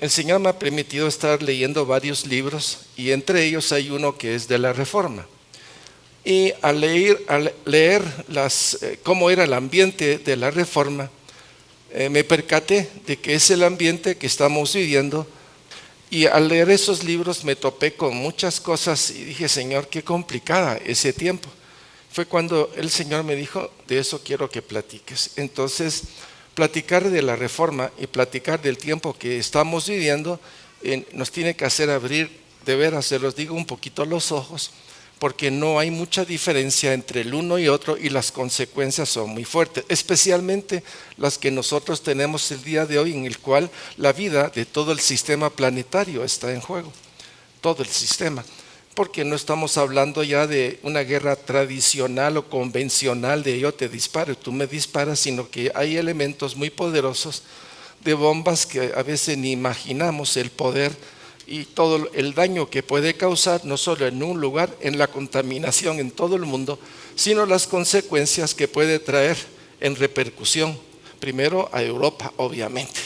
el Señor me ha permitido estar leyendo varios libros y entre ellos hay uno que es de la Reforma. Y al leer cómo era el ambiente de la Reforma, me percaté de que es el ambiente que estamos viviendo. Y al leer esos libros me topé con muchas cosas y dije, Señor, qué complicada ese tiempo. Fue cuando el Señor me dijo, de eso quiero que platiques. Entonces, platicar de la Reforma y platicar del tiempo que estamos viviendo nos tiene que hacer abrir, de veras, se los digo, un poquito los ojos, porque no hay mucha diferencia entre el uno y otro y las consecuencias son muy fuertes, especialmente las que nosotros tenemos el día de hoy, en el cual la vida de todo el sistema planetario está en juego, todo el sistema. Porque no estamos hablando ya de una guerra tradicional o convencional de yo te disparo y tú me disparas, sino que hay elementos muy poderosos de bombas que a veces ni imaginamos el poder y todo el daño que puede causar, no solo en un lugar, en la contaminación en todo el mundo, sino las consecuencias que puede traer en repercusión, primero a Europa, obviamente.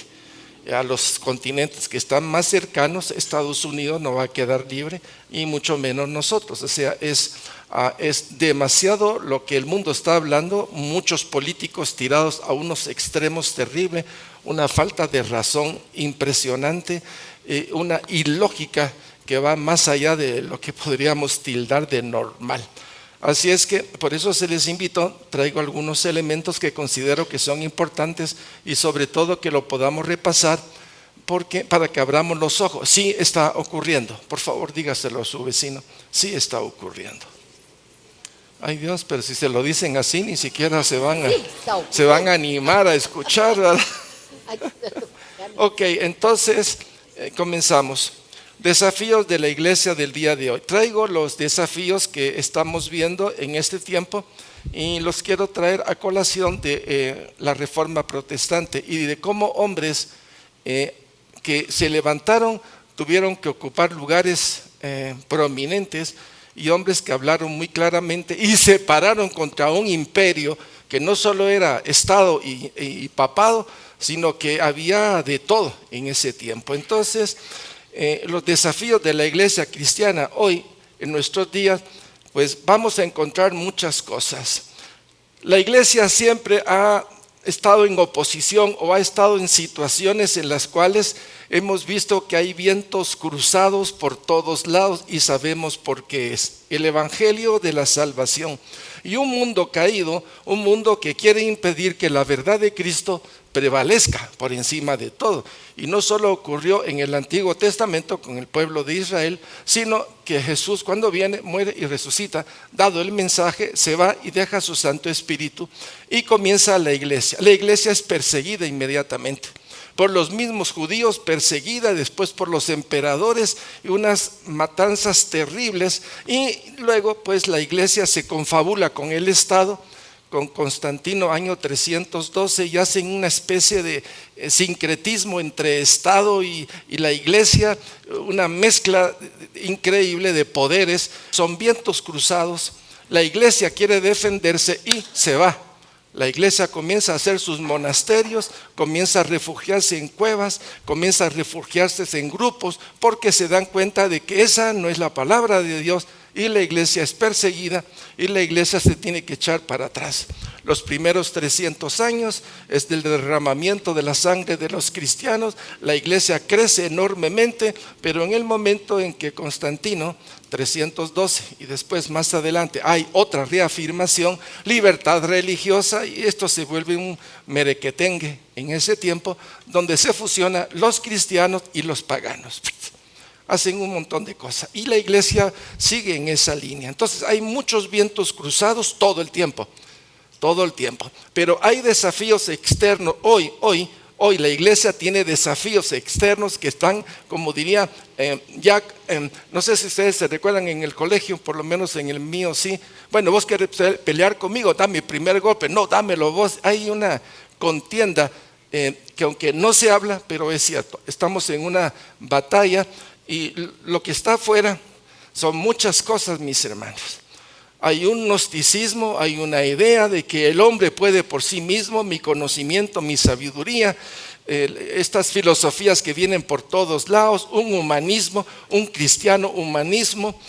A los continentes que están más cercanos, Estados Unidos no va a quedar libre y mucho menos nosotros. O sea, es demasiado lo que el mundo está hablando, muchos políticos tirados a unos extremos terribles, una falta de razón impresionante, una ilógica que va más allá de lo que podríamos tildar de normal. Así es que por eso se les invitó, traigo algunos elementos que considero que son importantes y sobre todo que lo podamos repasar para que abramos los ojos. Sí está ocurriendo, por favor dígaselo a su vecino, sí está ocurriendo. Ay Dios, pero si se lo dicen así ni siquiera se van a animar a escuchar, ¿verdad? Ok, entonces comenzamos. Desafíos de la iglesia del día de hoy. Traigo los desafíos que estamos viendo en este tiempo y los quiero traer a colación de la Reforma Protestante y de cómo hombres que se levantaron tuvieron que ocupar lugares prominentes y hombres que hablaron muy claramente y se pararon contra un imperio que no solo era Estado y papado, sino que había de todo en ese tiempo. Entonces, los desafíos de la iglesia cristiana hoy, en nuestros días, pues vamos a encontrar muchas cosas. La iglesia siempre ha estado en oposición o ha estado en situaciones en las cuales hemos visto que hay vientos cruzados por todos lados y sabemos por qué es. El evangelio de la salvación y un mundo caído, un mundo que quiere impedir que la verdad de Cristo prevalezca por encima de todo. Y no solo ocurrió en el Antiguo Testamento con el pueblo de Israel, sino que Jesús cuando viene, muere y resucita, dado el mensaje, se va y deja su Santo Espíritu y comienza la iglesia. La iglesia es perseguida inmediatamente por los mismos judíos, perseguida después por los emperadores y unas matanzas terribles, y luego pues la iglesia se confabula con el Estado, con Constantino año 312 y hacen una especie de sincretismo entre Estado y la iglesia, una mezcla increíble de poderes, son vientos cruzados. La iglesia quiere defenderse y se va. La iglesia comienza a hacer sus monasterios, comienza a refugiarse en cuevas, comienza a refugiarse en grupos, porque se dan cuenta de que esa no es la palabra de Dios y la iglesia es perseguida y la iglesia se tiene que echar para atrás. Los primeros 300 años es del derramamiento de la sangre de los cristianos, la iglesia crece enormemente, pero en el momento en que Constantino, 312, y después más adelante hay otra reafirmación, libertad religiosa, y esto se vuelve un merequetengue en ese tiempo, donde se fusionan los cristianos y los paganos. Hacen un montón de cosas y la iglesia sigue en esa línea. Entonces hay muchos vientos cruzados todo el tiempo, pero hay desafíos externos. Hoy la iglesia tiene desafíos externos que están, como diría no sé si ustedes se recuerdan en el colegio, por lo menos en el mío sí. Bueno, vos querés pelear conmigo, dame el primer golpe, no, dámelo vos. Hay una contienda que aunque no se habla, pero es cierto, estamos en una batalla. Y lo que está afuera son muchas cosas, mis hermanos. Hay un gnosticismo, hay una idea de que el hombre puede por sí mismo, mi conocimiento, mi sabiduría, estas filosofías que vienen por todos lados, un humanismo, un cristiano humanismo,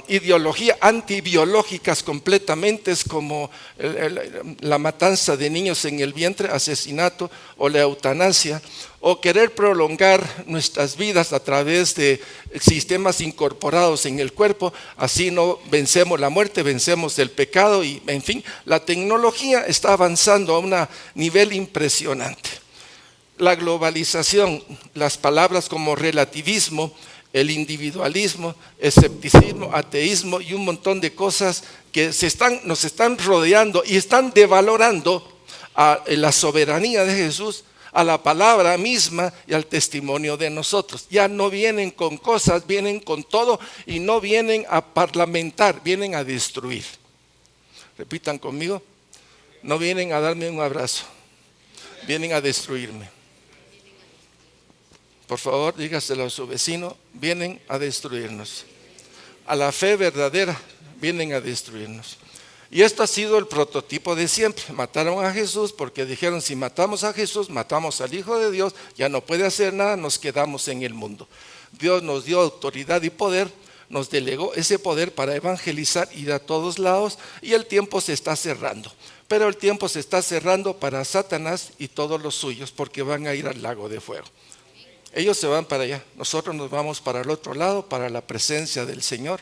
ideología antibiológicas completamente, es como la matanza de niños en el vientre, asesinato o la eutanasia, o querer prolongar nuestras vidas a través de sistemas incorporados en el cuerpo. Así no vencemos la muerte, vencemos el pecado, y en fin, la tecnología está avanzando a un nivel impresionante. La globalización, las palabras como relativismo, el individualismo, escepticismo, ateísmo y un montón de cosas que nos están rodeando y están devalorando a la soberanía de Jesús, a la palabra misma y al testimonio de nosotros. Ya no vienen con cosas, vienen con todo, y no vienen a parlamentar, vienen a destruir. Repitan conmigo: no vienen a darme un abrazo, vienen a destruirme. Por favor, dígaselo a su vecino: vienen a destruirnos. A la fe verdadera vienen a destruirnos. Y esto ha sido el prototipo de siempre. Mataron a Jesús porque dijeron: si matamos a Jesús, matamos al Hijo de Dios, ya no puede hacer nada, nos quedamos en el mundo. Dios nos dio autoridad y poder, nos delegó ese poder para evangelizar, ir a todos lados, y el tiempo se está cerrando. Pero el tiempo se está cerrando para Satanás y todos los suyos, porque van a ir al lago de fuego. Ellos se van para allá, nosotros nos vamos para el otro lado, para la presencia del Señor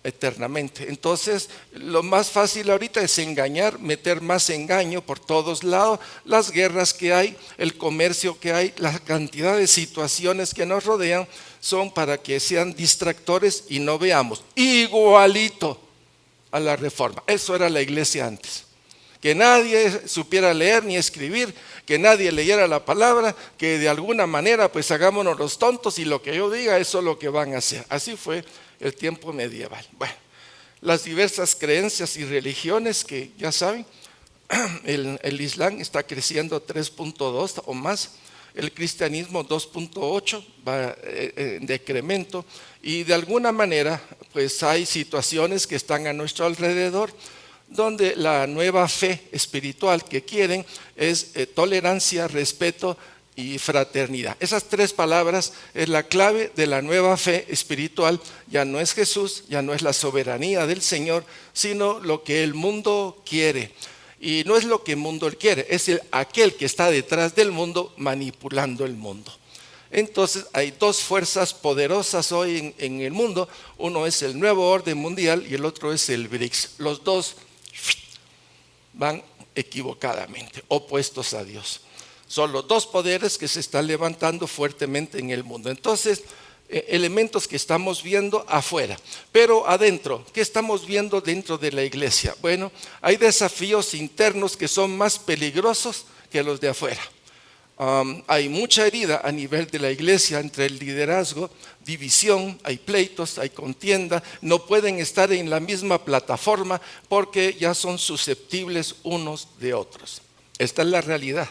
eternamente. Entonces, lo más fácil ahorita es engañar, meter más engaño por todos lados, las guerras que hay, el comercio que hay, la cantidad de situaciones que nos rodean son para que sean distractores y no veamos igualito a la Reforma. Eso era la iglesia antes. Que nadie supiera leer ni escribir, que nadie leyera la palabra, que de alguna manera pues hagámonos los tontos, y lo que yo diga eso es lo que van a hacer. Así fue el tiempo medieval. Bueno, las diversas creencias y religiones que ya saben, el Islam está creciendo 3.2 o más, el cristianismo 2.8 va en decremento, y de alguna manera pues hay situaciones que están a nuestro alrededor donde la nueva fe espiritual que quieren es tolerancia, respeto y fraternidad. Esas tres palabras es la clave de la nueva fe espiritual. Ya no es Jesús, ya no es la soberanía del Señor, sino lo que el mundo quiere. Y no es lo que el mundo quiere, es aquel que está detrás del mundo manipulando el mundo. Entonces hay dos fuerzas poderosas hoy en el mundo. Uno es el nuevo orden mundial y el otro es el BRICS. Los dos van equivocadamente, opuestos a Dios. Son los dos poderes que se están levantando fuertemente en el mundo. Entonces, elementos que estamos viendo afuera, pero adentro, ¿qué estamos viendo dentro de la iglesia? Bueno, hay desafíos internos que son más peligrosos que los de afuera. Hay mucha herida a nivel de la iglesia entre el liderazgo, división, hay pleitos, hay contienda, no pueden estar en la misma plataforma porque ya son susceptibles unos de otros. Esta es la realidad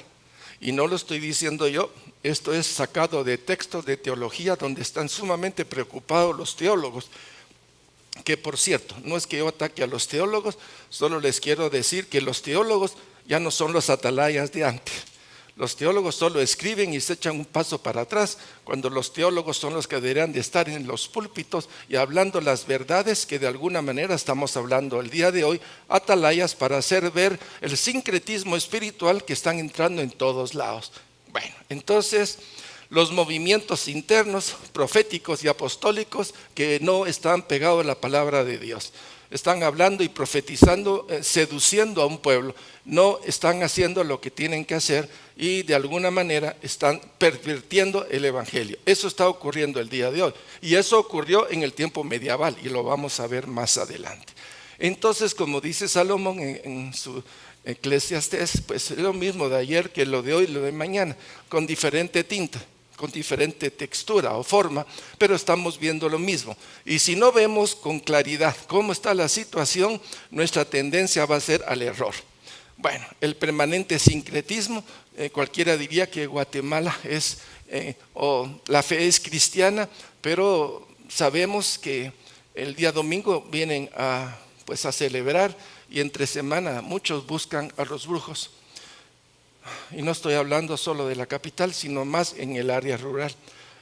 y no lo estoy diciendo yo, esto es sacado de textos de teología donde están sumamente preocupados los teólogos, que por cierto, no es que yo ataque a los teólogos, solo les quiero decir que los teólogos ya no son los atalayas de antes. Los teólogos solo escriben y se echan un paso para atrás, cuando los teólogos son los que deberían de estar en los púlpitos y hablando las verdades que de alguna manera estamos hablando el día de hoy, atalayas para hacer ver el sincretismo espiritual que están entrando en todos lados. Bueno, entonces los movimientos internos, proféticos y apostólicos que no están pegados a la palabra de Dios. Están hablando y profetizando, seduciendo a un pueblo, no están haciendo lo que tienen que hacer y de alguna manera están pervirtiendo el evangelio. Eso está ocurriendo el día de hoy y eso ocurrió en el tiempo medieval y lo vamos a ver más adelante. Entonces, como dice Salomón en su Eclesiastés, pues es lo mismo de ayer que lo de hoy, lo de mañana, con diferente tinta, con diferente textura o forma, pero estamos viendo lo mismo. Y si no vemos con claridad cómo está la situación, nuestra tendencia va a ser al error. Bueno, el permanente sincretismo, cualquiera diría que Guatemala es, o la fe es cristiana, pero sabemos que el día domingo vienen a celebrar y entre semana muchos buscan a los brujos. Y no estoy hablando solo de la capital, sino más en el área rural.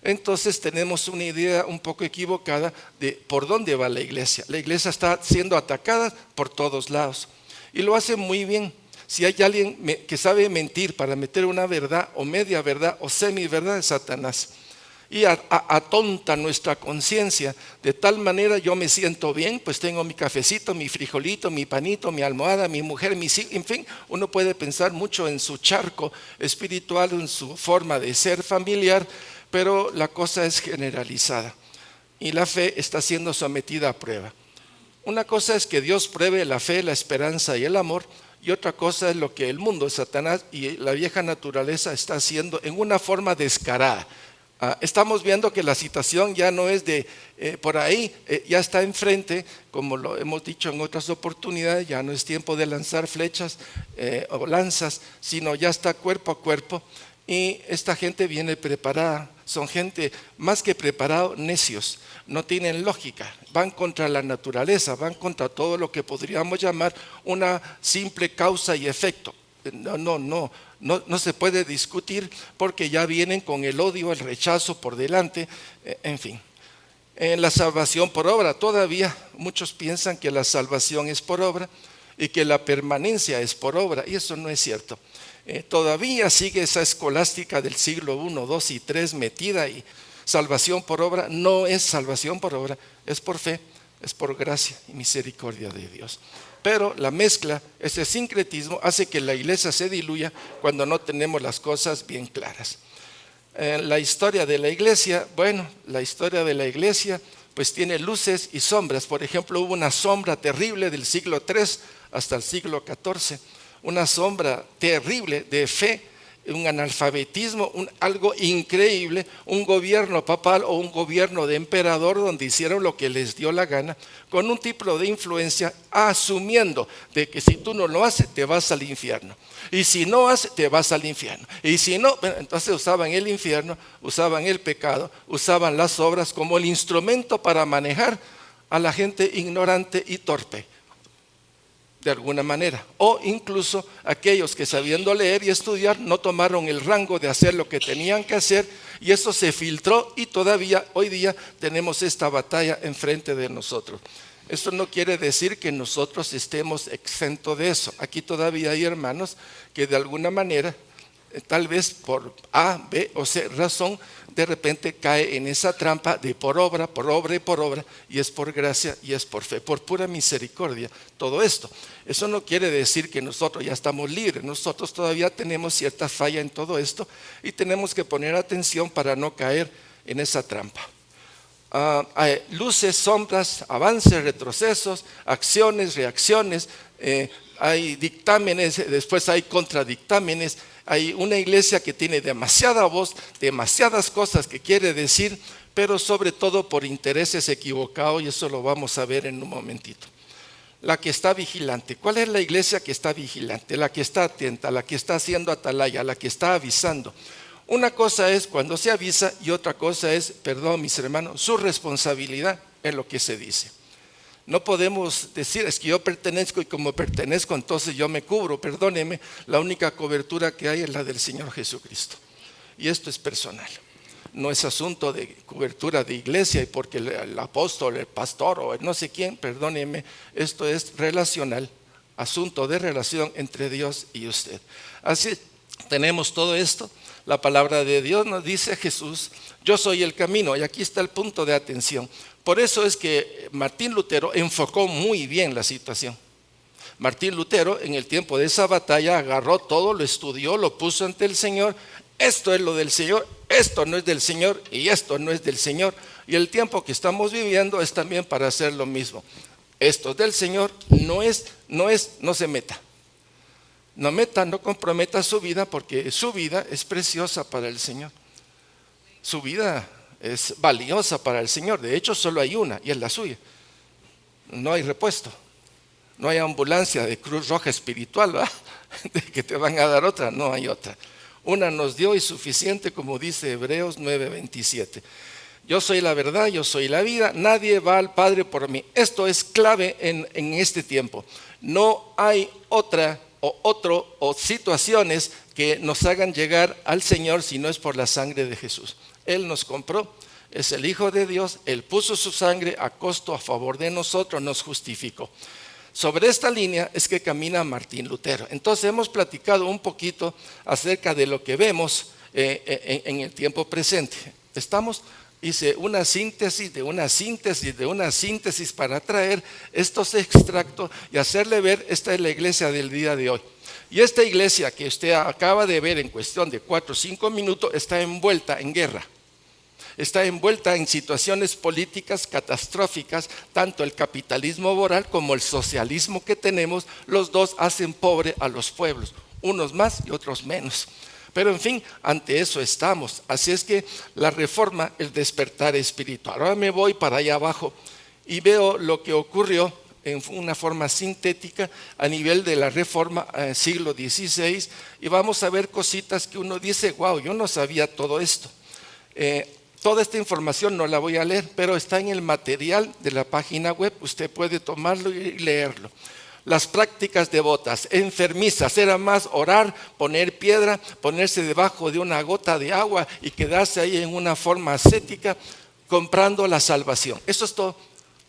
Entonces tenemos una idea un poco equivocada de por dónde va la iglesia. La iglesia está siendo atacada por todos lados y lo hace muy bien. Si hay alguien que sabe mentir para meter una verdad o media verdad o semi-verdad, es Satanás. Y atonta nuestra conciencia, de tal manera yo me siento bien, pues tengo mi cafecito, mi frijolito, mi panito, mi almohada, mi mujer, mis hijos, en fin, uno puede pensar mucho en su charco espiritual, en su forma de ser familiar, pero la cosa es generalizada y la fe está siendo sometida a prueba. Una cosa es que Dios pruebe la fe, la esperanza y el amor, y otra cosa es lo que el mundo, Satanás y la vieja naturaleza está haciendo en una forma descarada. Estamos viendo que la situación ya no es de por ahí, ya está enfrente, como lo hemos dicho en otras oportunidades, ya no es tiempo de lanzar flechas o lanzas, sino ya está cuerpo a cuerpo. Y esta gente viene preparada, son gente más que preparada, necios, no tienen lógica, van contra la naturaleza, van contra todo lo que podríamos llamar una simple causa y efecto. No se puede discutir porque ya vienen con el odio, el rechazo por delante, en fin. En la salvación por obra, todavía muchos piensan que la salvación es por obra y que la permanencia es por obra, y eso no es cierto. Todavía sigue esa escolástica del siglo I, II y III metida, y salvación por obra no es salvación por obra, es por fe, es por gracia y misericordia de Dios. Pero la mezcla, ese sincretismo hace que la iglesia se diluya cuando no tenemos las cosas bien claras. La historia de la iglesia, la historia de la iglesia pues tiene luces y sombras. Por ejemplo, hubo una sombra terrible del siglo III hasta el siglo XIV, una sombra terrible de fe, un analfabetismo, algo increíble, un gobierno papal o un gobierno de emperador donde hicieron lo que les dio la gana, con un tipo de influencia, asumiendo de que si tú no lo haces te vas al infierno, y si no haces te vas al infierno, y si no, entonces usaban el infierno, usaban el pecado, usaban las obras como el instrumento para manejar a la gente ignorante y torpe, de alguna manera, o incluso aquellos que sabiendo leer y estudiar no tomaron el rango de hacer lo que tenían que hacer, y eso se filtró y todavía hoy día tenemos esta batalla enfrente de nosotros. Esto no quiere decir que nosotros estemos exentos de eso. Aquí todavía hay hermanos que de alguna manera, tal vez por A, B o C razón, de repente cae en esa trampa de por obra, y es por gracia y es por fe, por pura misericordia, todo esto. Eso no quiere decir que nosotros ya estamos libres, nosotros todavía tenemos cierta falla en todo esto y tenemos que poner atención para no caer en esa trampa. Hay luces, sombras, avances, retrocesos, acciones, reacciones, hay dictámenes, después hay contradictámenes. Hay una iglesia que tiene demasiada voz, demasiadas cosas que quiere decir, pero sobre todo por intereses equivocados, y eso lo vamos a ver en un momentito. La que está vigilante. ¿Cuál es la iglesia que está vigilante? La que está atenta, la que está haciendo atalaya, la que está avisando. Una cosa es cuando se avisa y otra cosa es, perdón mis hermanos, su responsabilidad en lo que se dice. No podemos decir, es que yo pertenezco y como pertenezco entonces yo me cubro. Perdóneme, la única cobertura que hay es la del Señor Jesucristo. Y esto es personal. No es asunto de cobertura de iglesia y porque el apóstol, el pastor o no sé quién, perdóneme, esto es relacional, asunto de relación entre Dios y usted. Así tenemos todo esto. La palabra de Dios nos dice Jesús, yo soy el camino, y aquí está el punto de atención. Por eso es que Martín Lutero enfocó muy bien la situación. Martín Lutero en el tiempo de esa batalla agarró todo, lo estudió, lo puso ante el Señor. Esto es lo del Señor, esto no es del Señor y esto no es del Señor. Y el tiempo que estamos viviendo es también para hacer lo mismo. Esto es del Señor, no se meta. No comprometa su vida porque su vida es preciosa para el Señor. Su vida es valiosa para el Señor. De hecho, solo hay una y es la suya. No hay repuesto. No hay ambulancia de Cruz Roja espiritual, ¿verdad? De que te van a dar otra. No hay otra. Una nos dio y suficiente, como dice Hebreos 9:27. Yo soy la verdad, yo soy la vida. Nadie va al Padre por mí. Esto es clave en este tiempo. No hay otra o situaciones que nos hagan llegar al Señor si no es por la sangre de Jesús. Él nos compró, es el Hijo de Dios, Él puso su sangre a costo a favor de nosotros, nos justificó. Sobre esta línea es que camina Martín Lutero. Entonces hemos platicado un poquito acerca de lo que vemos en el tiempo presente. Hice una síntesis de una síntesis de una síntesis para traer estos extractos y hacerle ver, esta es la iglesia del día de hoy. Y esta iglesia que usted acaba de ver en cuestión de 4 o 5 minutos está envuelta en guerra. Está envuelta en situaciones políticas catastróficas, tanto el capitalismo moral como el socialismo que tenemos, los dos hacen pobre a los pueblos, unos más y otros menos. Pero en fin, ante eso estamos. Así es que la reforma, el despertar espiritual. Ahora me voy para allá abajo y veo lo que ocurrió en una forma sintética a nivel de la reforma siglo XVI, y vamos a ver cositas que uno dice, wow, yo no sabía todo esto. Toda esta información no la voy a leer, pero está en el material de la página web, usted puede tomarlo y leerlo. Las prácticas devotas, enfermizas, era más orar, poner piedra, ponerse debajo de una gota de agua y quedarse ahí en una forma ascética, comprando la salvación. Eso es todo.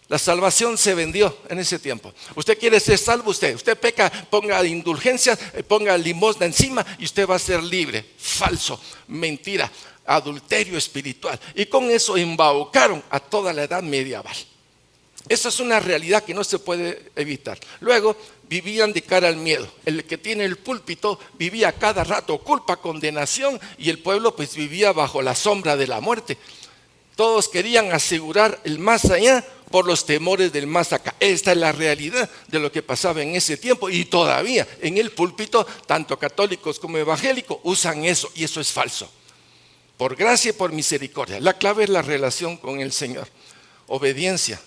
La salvación se vendió en ese tiempo. Usted quiere ser salvo, usted peca, ponga indulgencias, ponga limosna encima y usted va a ser libre. Falso, mentira, adulterio espiritual. Y con eso embaucaron a toda la edad medieval. Esa es una realidad que no se puede evitar. Luego vivían de cara al miedo. El que tiene el púlpito vivía cada rato culpa, condenación, y el pueblo pues vivía bajo la sombra de la muerte. Todos querían asegurar el más allá por los temores del más acá. Esta es la realidad de lo que pasaba en ese tiempo, y todavía en el púlpito, tanto católicos como evangélicos usan eso, y eso es falso. Por gracia y por misericordia. La clave es la relación con el Señor. Obediencia.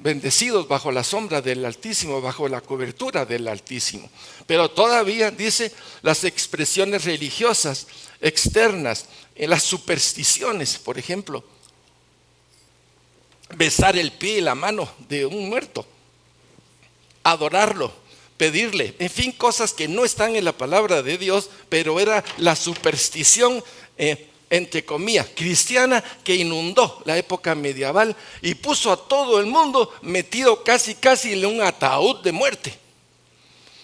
Bendecidos bajo la sombra del Altísimo, bajo la cobertura del Altísimo. Pero todavía, dice, las expresiones religiosas externas, en las supersticiones, por ejemplo, besar el pie y la mano de un muerto, adorarlo, pedirle, en fin, cosas que no están en la palabra de Dios, pero era la superstición entre comillas, cristiana, que inundó la época medieval y puso a todo el mundo metido casi en un ataúd de muerte,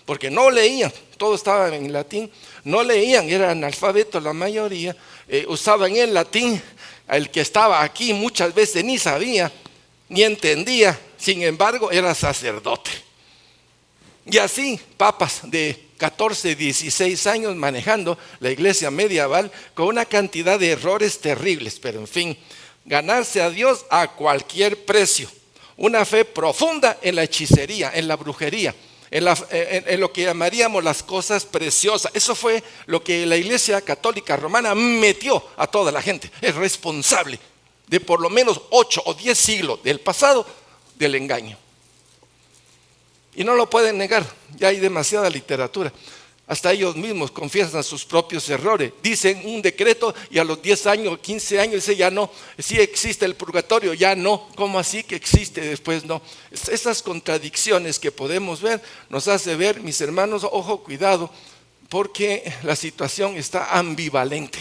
porque no leían, todo estaba en latín, no leían, eran analfabetos la mayoría, usaban el latín, el que estaba aquí muchas veces ni sabía, ni entendía, sin embargo era sacerdote. Y así, papas de 14, 16 años manejando la iglesia medieval con una cantidad de errores terribles, pero en fin, ganarse a Dios a cualquier precio, una fe profunda en la hechicería, en la brujería, en lo que llamaríamos las cosas preciosas. Eso fue lo que la iglesia católica romana metió a toda la gente. Es responsable de por lo menos 8 o 10 siglos del pasado del engaño. Y no lo pueden negar, ya hay demasiada literatura. Hasta ellos mismos confiesan sus propios errores. Dicen un decreto y a los 10 años, 15 años dicen ya no. Sí existe el purgatorio, ya no. ¿Cómo así que existe? Después no. Esas contradicciones que podemos ver nos hace ver, mis hermanos, ojo, cuidado, porque la situación está ambivalente.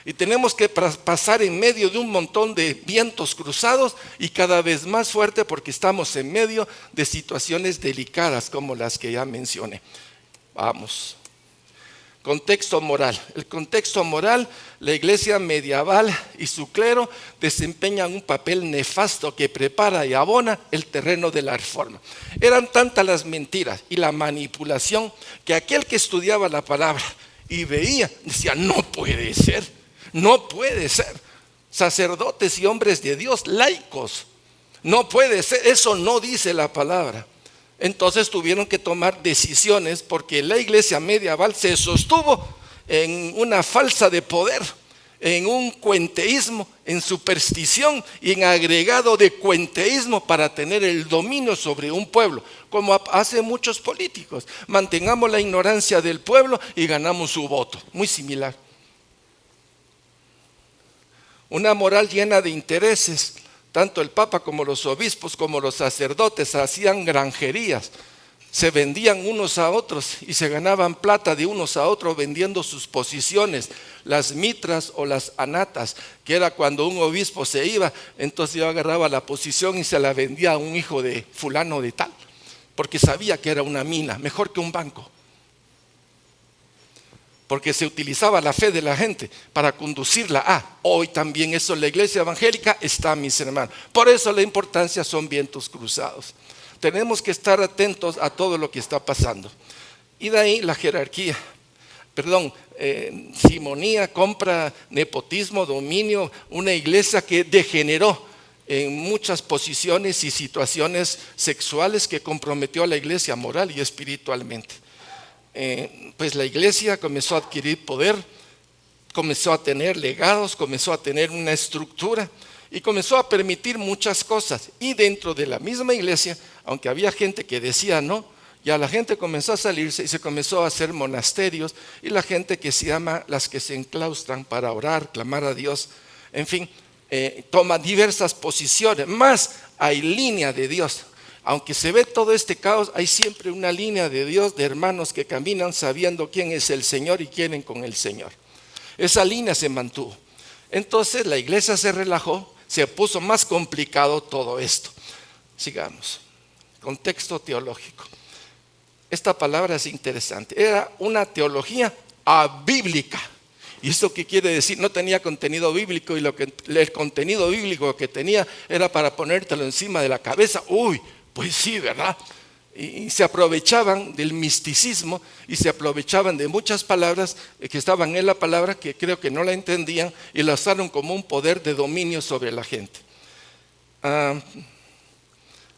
Y tenemos que pasar en medio de un montón de vientos cruzados y cada vez más fuerte, porque estamos en medio de situaciones delicadas como las que ya mencioné. Vamos. Contexto moral. El contexto moral, la iglesia medieval y su clero desempeñan un papel nefasto que prepara y abona el terreno de la reforma. Eran tantas las mentiras y la manipulación que aquel que estudiaba la palabra y veía decía, no puede ser. No puede ser. Sacerdotes y hombres de Dios, laicos. No puede ser. Eso no dice la palabra. Entonces tuvieron que tomar decisiones porque la iglesia medieval se sostuvo en una falsa de poder, en un cuenteísmo, en superstición y en agregado de cuenteísmo para tener el dominio sobre un pueblo, como hacen muchos políticos. Mantengamos la ignorancia del pueblo y ganamos su voto. Muy similar. Una moral llena de intereses. Tanto el Papa como los obispos como los sacerdotes hacían granjerías. se vendían unos a otros y se ganaban plata de unos a otros vendiendo sus posiciones, las mitras o las anatas, que era cuando un obispo se iba, entonces yo agarraba la posición y se la vendía a un hijo de fulano de tal, porque sabía que era una mina, mejor que un banco. Porque se utilizaba la fe de la gente para conducirla a. Hoy también eso en la iglesia evangélica está, mis hermanos. Por eso la importancia son vientos cruzados. Tenemos que estar atentos a todo lo que está pasando. Y de ahí la jerarquía. Simonía, compra, nepotismo, dominio, una iglesia que degeneró en muchas posiciones y situaciones sexuales que comprometió a la iglesia moral y espiritualmente. Pues la iglesia comenzó a adquirir poder, comenzó a tener legados, comenzó a tener una estructura y comenzó a permitir muchas cosas. Y dentro de la misma iglesia, aunque había gente que decía no, ya la gente comenzó a salirse y se comenzó a hacer monasterios, y la gente que se llama las que se enclaustran para orar, clamar a Dios, en fin, toma diversas posiciones, más hay línea de Dios. Aunque se ve todo este caos, hay siempre una línea de Dios, de hermanos que caminan sabiendo quién es el Señor y quieren con el Señor. Esa línea se mantuvo. Entonces la iglesia se relajó, se puso más complicado todo esto. Sigamos. Contexto teológico. Esta palabra es interesante. Era una teología abíblica. ¿Y esto qué quiere decir? No tenía contenido bíblico, y el contenido bíblico que tenía era para ponértelo encima de la cabeza. Uy, pues sí, ¿verdad? Y se aprovechaban del misticismo y se aprovechaban de muchas palabras que estaban en la palabra, que creo que no la entendían, y la usaron como un poder de dominio sobre la gente.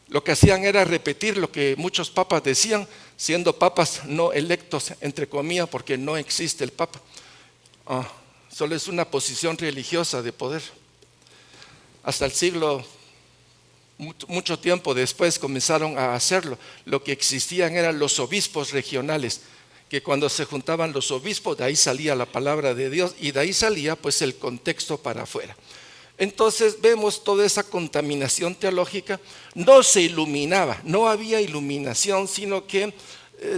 Lo que hacían era repetir lo que muchos papas decían, siendo papas no electos, entre comillas, porque no existe el papa. Solo es una posición religiosa de poder. Hasta el siglo, mucho tiempo después, comenzaron a hacerlo. Lo que existían eran los obispos regionales, que cuando se juntaban los obispos, de ahí salía la palabra de Dios y de ahí salía pues el contexto para afuera. Entonces vemos toda esa contaminación teológica. No se iluminaba, no había iluminación, sino que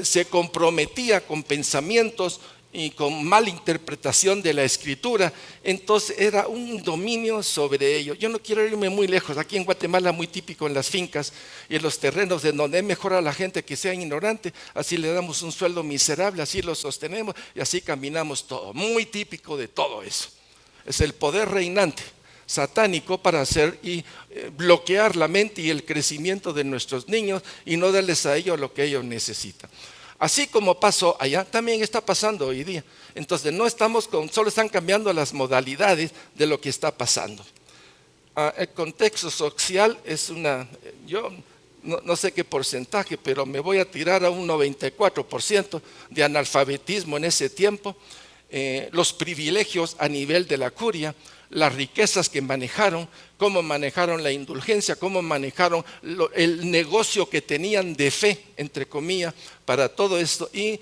se comprometía con pensamientos y con mala interpretación de la escritura. Entonces era un dominio sobre ello. Yo no quiero irme muy lejos. Aquí en Guatemala, muy típico en las fincas y en los terrenos, de donde es mejor a la gente que sea ignorante, así le damos un sueldo miserable, así lo sostenemos y así caminamos todo. Muy típico de todo eso. Es el poder reinante satánico para hacer y bloquear la mente y el crecimiento de nuestros niños y no darles a ellos lo que ellos necesitan. Así como pasó allá, también está pasando hoy día. Entonces solo están cambiando las modalidades de lo que está pasando. El contexto social es yo no sé qué porcentaje, pero me voy a tirar a un 94% de analfabetismo en ese tiempo. Los privilegios a nivel de la curia, las riquezas que manejaron, cómo manejaron la indulgencia, cómo manejaron el negocio que tenían de fe, entre comillas, para todo esto. Y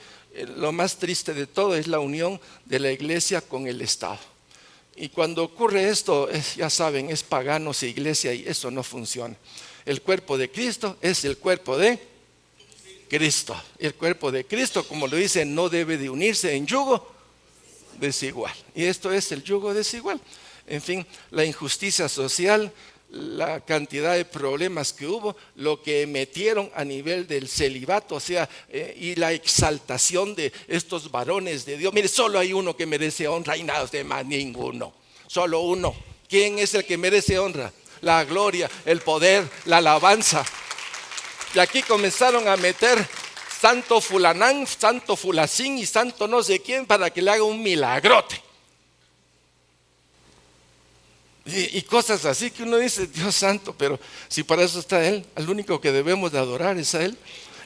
lo más triste de todo es la unión de la iglesia con el Estado. Y cuando ocurre esto, ya saben, es paganos e iglesia, y eso no funciona. El cuerpo de Cristo es el cuerpo de Cristo. El cuerpo de Cristo, como lo dice, no debe de unirse en yugo desigual. Y esto es el yugo desigual. En fin, la injusticia social, la cantidad de problemas que hubo, lo que metieron a nivel del celibato, o sea, y la exaltación de estos varones de Dios. Mire, solo hay uno que merece honra y nada más, ninguno. Solo uno. ¿Quién es el que merece honra? La gloria, el poder, la alabanza. Y aquí comenzaron a meter santo fulanán, santo fulacín y santo no sé quién para que le haga un milagrote. Y cosas así que uno dice, Dios santo, pero si para eso está Él, al único que debemos de adorar es a Él.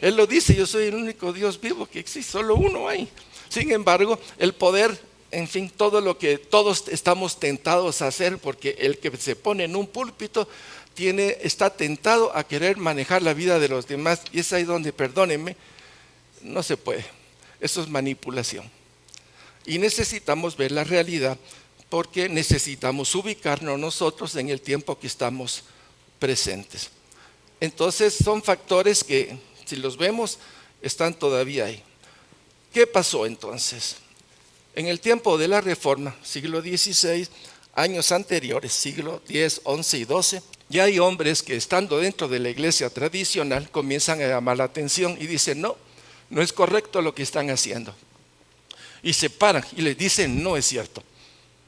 Él lo dice, yo soy el único Dios vivo que existe, solo uno hay. Sin embargo, el poder, en fin, todo lo que todos estamos tentados a hacer, porque el que se pone en un púlpito está tentado a querer manejar la vida de los demás, y es ahí donde, perdónenme, no se puede. Eso es manipulación. Y necesitamos ver la realidad, porque necesitamos ubicarnos nosotros en el tiempo que estamos presentes. Entonces son factores que, si los vemos, están todavía ahí. ¿Qué pasó entonces? En el tiempo de la Reforma, siglo XVI, años anteriores, siglo X, XI y XII, ya hay hombres que estando dentro de la iglesia tradicional comienzan a llamar la atención y dicen, no, no es correcto lo que están haciendo. Y se paran y les dicen, no es cierto,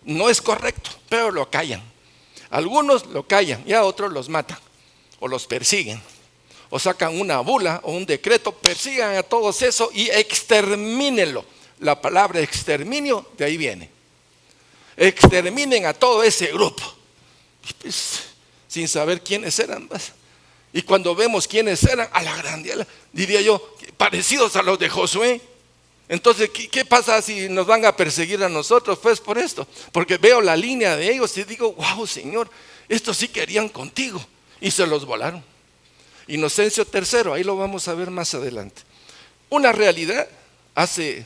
no es correcto, pero lo callan. Algunos lo callan y a otros los matan o los persiguen o sacan una bula o un decreto, persigan a todos eso y extermínenlo. La palabra exterminio de ahí viene. Exterminen a todo ese grupo, pues, sin saber quiénes eran. Y cuando vemos quiénes eran, a la grande, diría yo, parecidos a los de Josué. Entonces, ¿qué pasa si nos van a perseguir a nosotros? Pues por esto, porque veo la línea de ellos y digo, wow, Señor, estos sí querían contigo, y se los volaron. Inocencio III, ahí lo vamos a ver más adelante. Una realidad hace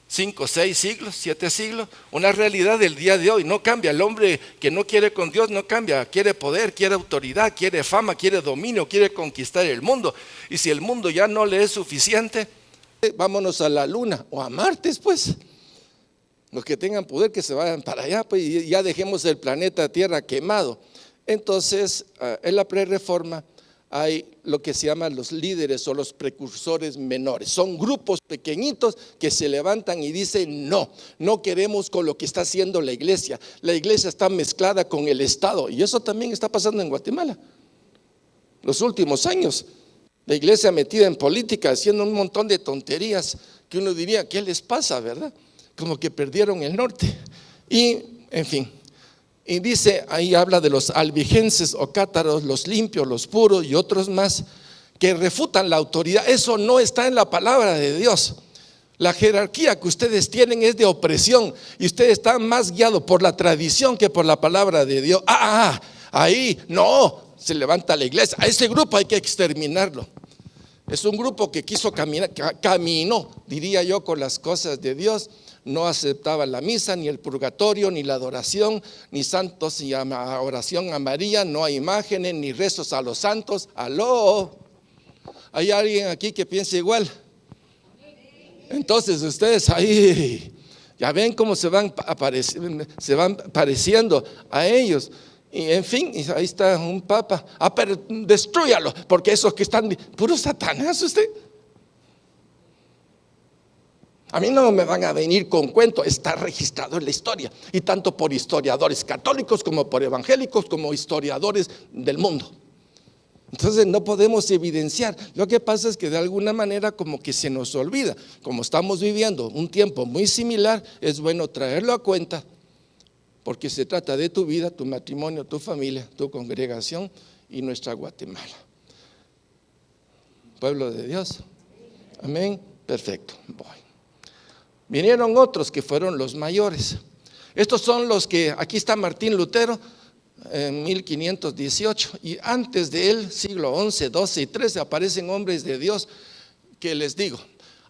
5, 6 siglos, 7 siglos, una realidad del día de hoy. No cambia. El hombre que no quiere con Dios no cambia. Quiere poder, quiere autoridad, quiere fama, quiere dominio, quiere conquistar el mundo. Y si el mundo ya no le es suficiente, vámonos a la luna o a Marte, pues. Los que tengan poder que se vayan para allá, pues, y ya dejemos el planeta Tierra quemado. Entonces, en la prerreforma hay lo que se llaman los líderes o los precursores menores. Son grupos pequeñitos que se levantan y dicen, no, no queremos con lo que está haciendo la iglesia. La iglesia está mezclada con el Estado, y eso también está pasando en Guatemala. Los últimos años, la iglesia metida en política, haciendo un montón de tonterías que uno diría, ¿qué les pasa, verdad? Como que perdieron el norte. Y, en fin, y dice, ahí habla de los albigenses o cátaros, los limpios, los puros y otros más, que refutan la autoridad. Eso no está en la palabra de Dios. La jerarquía que ustedes tienen es de opresión, y ustedes están más guiados por la tradición que por la palabra de Dios. Ahí no, se levanta la iglesia. A ese grupo hay que exterminarlo. Es un grupo que quiso caminar, caminó, diría yo, con las cosas de Dios. No aceptaba la misa, ni el purgatorio, ni la adoración, ni santos, ni oración a María. No hay imágenes, ni rezos a los santos. ¡Aló! ¿Hay alguien aquí que piense igual? Entonces ustedes ahí ya ven cómo se van pareciendo a ellos. Y en fin, ahí está un papa. Pero destrúyalo, porque esos que están puro Satanás usted. A mí no me van a venir con cuento, está registrado en la historia, y tanto por historiadores católicos como por evangélicos como historiadores del mundo. Entonces no podemos evidenciar. Lo que pasa es que de alguna manera como que se nos olvida. Como estamos viviendo un tiempo muy similar, es bueno traerlo a cuenta, porque se trata de tu vida, tu matrimonio, tu familia, tu congregación y nuestra Guatemala. Pueblo de Dios. Amén. Perfecto. Voy. Vinieron otros que fueron los mayores. Estos son los que, aquí está Martín Lutero en 1518, y antes de él, siglo XI, XII y XIII, aparecen hombres de Dios que, les digo,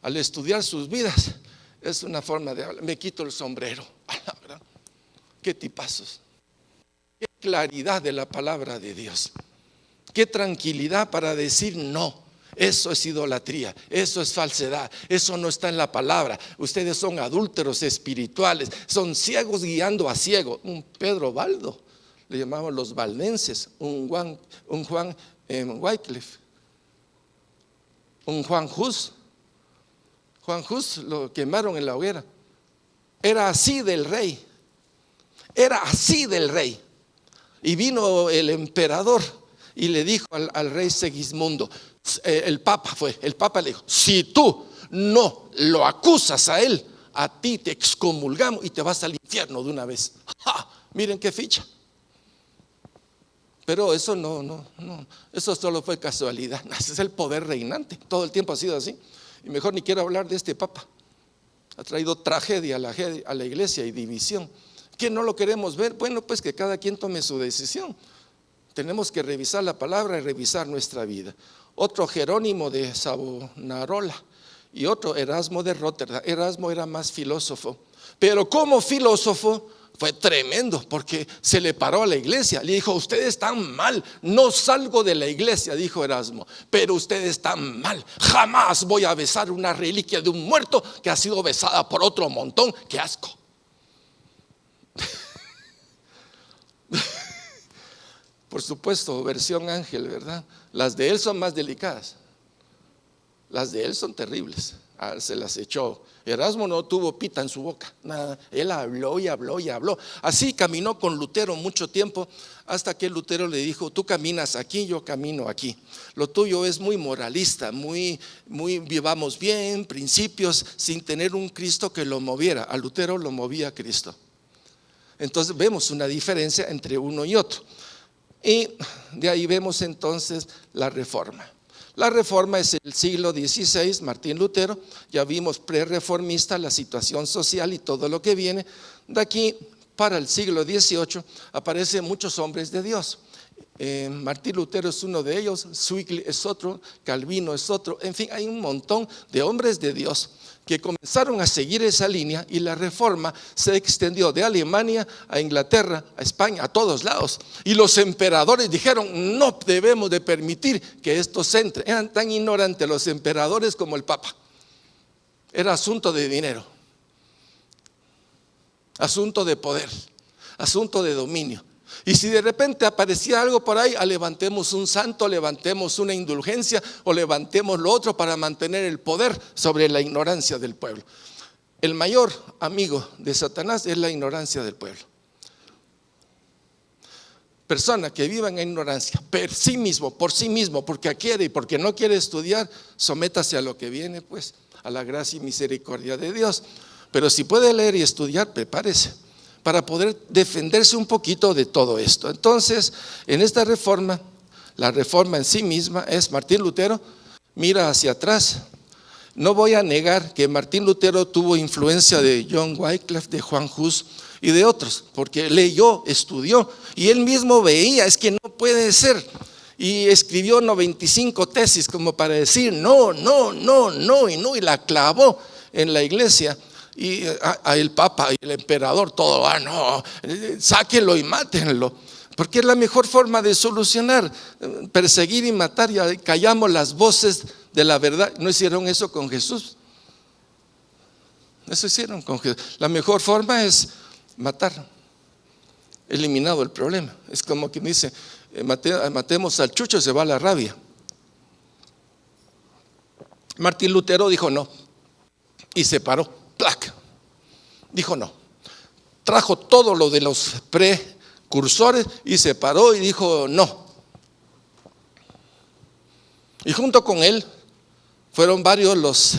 al estudiar sus vidas, es una forma de hablar. Me quito el sombrero. Qué tipazos, qué claridad de la palabra de Dios, qué tranquilidad para decir no. Eso es idolatría, eso es falsedad, eso no está en la palabra. Ustedes son adúlteros espirituales, son ciegos guiando a ciego. Un Pedro Baldo, le llamaban los valdenses, un Juan Wycliffe, un Juan Hus. Juan Hus lo quemaron en la hoguera. Era así del rey, era así del rey. Y vino el emperador y le dijo al rey Segismundo, el Papa le dijo, si tú no lo acusas a él, a ti te excomulgamos y te vas al infierno de una vez. ¡Ja! Miren qué ficha. Pero eso no, eso solo fue casualidad. Ese es el poder reinante, todo el tiempo ha sido así. Y mejor ni quiero hablar de este Papa. Ha traído tragedia a la iglesia y división. ¿Que no lo queremos ver? Bueno, pues que cada quien tome su decisión. Tenemos que revisar la palabra y revisar nuestra vida. Otro Jerónimo de Savonarola y otro Erasmo de Rotterdam. Erasmo era más filósofo, pero como filósofo fue tremendo porque se le paró a la iglesia. Le dijo: ustedes están mal, no salgo de la iglesia, dijo Erasmo, pero ustedes están mal. Jamás voy a besar una reliquia de un muerto que ha sido besada por otro montón. ¡Qué asco! Por supuesto, versión Ángel, ¿verdad? Las de él son más delicadas. Las de él son terribles. Se las echó. Erasmo no tuvo pita en su boca, nada. Él habló y habló y habló. Así caminó con Lutero mucho tiempo, hasta que Lutero le dijo: tú caminas aquí, yo camino aquí. Lo tuyo es muy moralista, muy vivamos bien, principios, sin tener un Cristo que lo moviera. A Lutero lo movía Cristo. Entonces vemos una diferencia entre uno y otro. Y de ahí vemos entonces la Reforma. La Reforma es el siglo XVI, Martín Lutero. Ya vimos prerreformista, la situación social y todo lo que viene. De aquí para el siglo XVIII aparecen muchos hombres de Dios. Martín Lutero es uno de ellos, Zwingli es otro, Calvino es otro. En fin, hay un montón de hombres de Dios que comenzaron a seguir esa línea, y la Reforma se extendió de Alemania a Inglaterra, a España, a todos lados. Y los emperadores dijeron: no debemos de permitir que esto se entre. Eran tan ignorantes los emperadores como el Papa. Era asunto de dinero, asunto de poder, asunto de dominio. Y si de repente aparecía algo por ahí, levantemos un santo, levantemos una indulgencia o levantemos lo otro para mantener el poder sobre la ignorancia del pueblo. El mayor amigo de Satanás es la ignorancia del pueblo. Persona que viva en ignorancia, por sí mismo, porque quiere y porque no quiere estudiar, sométase a lo que viene, pues, a la gracia y misericordia de Dios. Pero si puede leer y estudiar, prepárese para poder defenderse un poquito de todo esto. Entonces, en esta reforma, la reforma en sí misma es Martín Lutero, mira hacia atrás. No voy a negar que Martín Lutero tuvo influencia de John Wycliffe, de Juan Hus y de otros, porque leyó, estudió, y él mismo veía, es que no puede ser. Y escribió 95 tesis como para decir no, y la clavó en la iglesia. Y a el Papa y el emperador todo: no, sáquenlo y mátenlo, porque es la mejor forma de solucionar. Perseguir y matar, ya callamos las voces de la verdad. No hicieron eso con Jesús. Eso hicieron con Jesús. La mejor forma es matar, eliminado el problema. Es como quien dice: matemos al chucho, se va la rabia. Martín Lutero dijo no, y se paró. Dijo no. Trajo todo lo de los precursores y se paró y dijo no. Y junto con él fueron varios los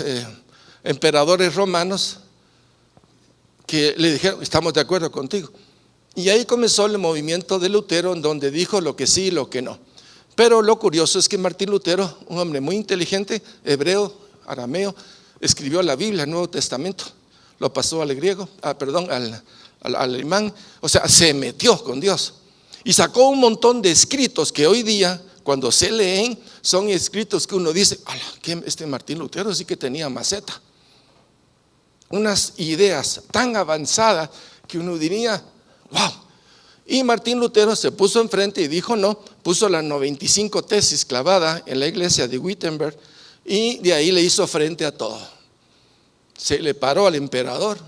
emperadores romanos que le dijeron: estamos de acuerdo contigo. Y ahí comenzó el movimiento de Lutero, en donde dijo lo que sí y lo que no. Pero lo curioso es que Martín Lutero, un hombre muy inteligente, hebreo, arameo, escribió la Biblia, el Nuevo Testamento, lo pasó al griego, al alemán. O sea, se metió con Dios y sacó un montón de escritos que hoy día, cuando se leen, son escritos que uno dice: este Martín Lutero sí que tenía maceta. Unas ideas tan avanzadas que uno diría: wow. Y Martín Lutero se puso enfrente y dijo no, puso las 95 tesis clavada en la iglesia de Wittenberg. Y de ahí le hizo frente a todo. Se le paró al emperador,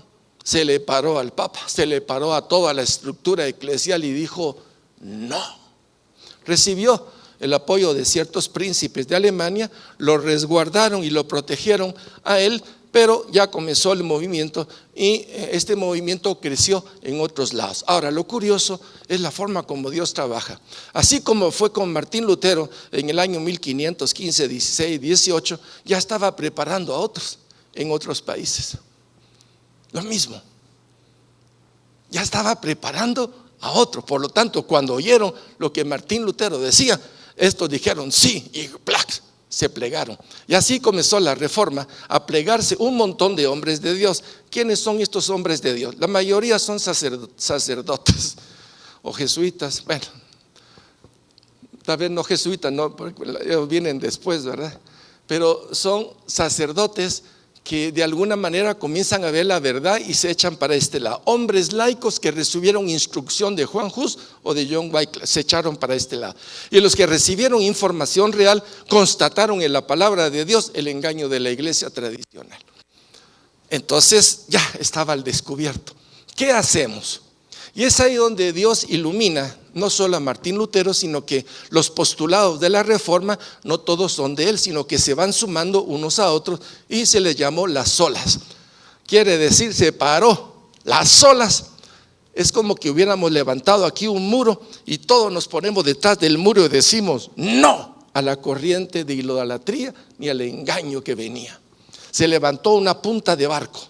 se le paró al Papa, se le paró a toda la estructura eclesial y dijo no. Recibió el apoyo de ciertos príncipes de Alemania, lo resguardaron y lo protegieron a él, pero ya comenzó el movimiento y este movimiento creció en otros lados. Ahora, lo curioso es la forma como Dios trabaja. Así como fue con Martín Lutero en el año 1515, 16, 18, ya estaba preparando a otros en otros países. Lo mismo. Ya estaba preparando a otros. Por lo tanto, cuando oyeron lo que Martín Lutero decía, estos dijeron sí y ¡plac! Se plegaron. Y así comenzó la reforma, a plegarse un montón de hombres de Dios. ¿Quiénes son estos hombres de Dios? La mayoría son sacerdotes o jesuitas. Bueno, tal vez no jesuitas, no, porque ellos vienen después, ¿verdad? Pero son sacerdotes que de alguna manera comienzan a ver la verdad y se echan para este lado. Hombres laicos que recibieron instrucción de Juan Hus o de John Wycliffe se echaron para este lado. Y los que recibieron información real constataron en la palabra de Dios el engaño de la iglesia tradicional. Entonces ya estaba al descubierto. ¿Qué hacemos? Y es ahí donde Dios ilumina no solo a Martín Lutero, sino que los postulados de la Reforma no todos son de él, sino que se van sumando unos a otros y se les llamó las solas. Quiere decir, separó las solas. Es como que hubiéramos levantado aquí un muro y todos nos ponemos detrás del muro y decimos no a la corriente de idolatría ni al engaño que venía. Se levantó una punta de barco.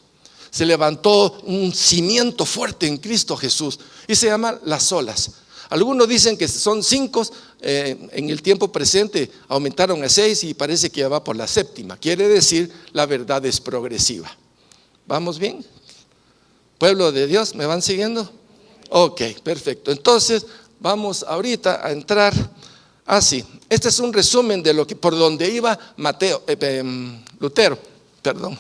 Se levantó un cimiento fuerte en Cristo Jesús y se llama las olas. Algunos dicen que son 5, en el tiempo presente aumentaron a 6 y parece que ya va por la 7ª. Quiere decir, la verdad es progresiva. ¿Vamos bien? Pueblo de Dios, ¿me van siguiendo? Ok, perfecto. Entonces vamos ahorita a entrar así. Este es un resumen de lo que por donde iba Lutero, perdón.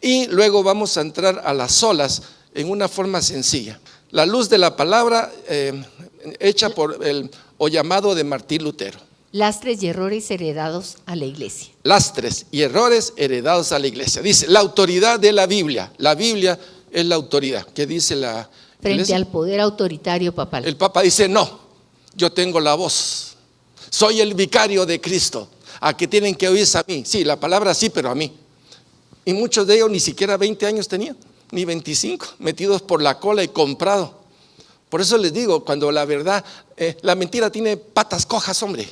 Y luego vamos a entrar a las solas en una forma sencilla. La luz de la palabra hecha por o llamado de Martín Lutero. Lastres y errores heredados a la iglesia. Lastres y errores heredados a la iglesia. Dice, la autoridad de la Biblia. La Biblia es la autoridad. ¿Qué dice la Frente iglesia? al poder autoritario papal. El Papa dice, no, yo tengo la voz. Soy el vicario de Cristo. A que tienen que oírse a mí. Sí, la palabra sí, pero a mí. Y muchos de ellos ni siquiera 20 años tenían, ni 25, metidos por la cola y comprado. Por eso les digo, cuando la verdad, la mentira tiene patas cojas, hombre.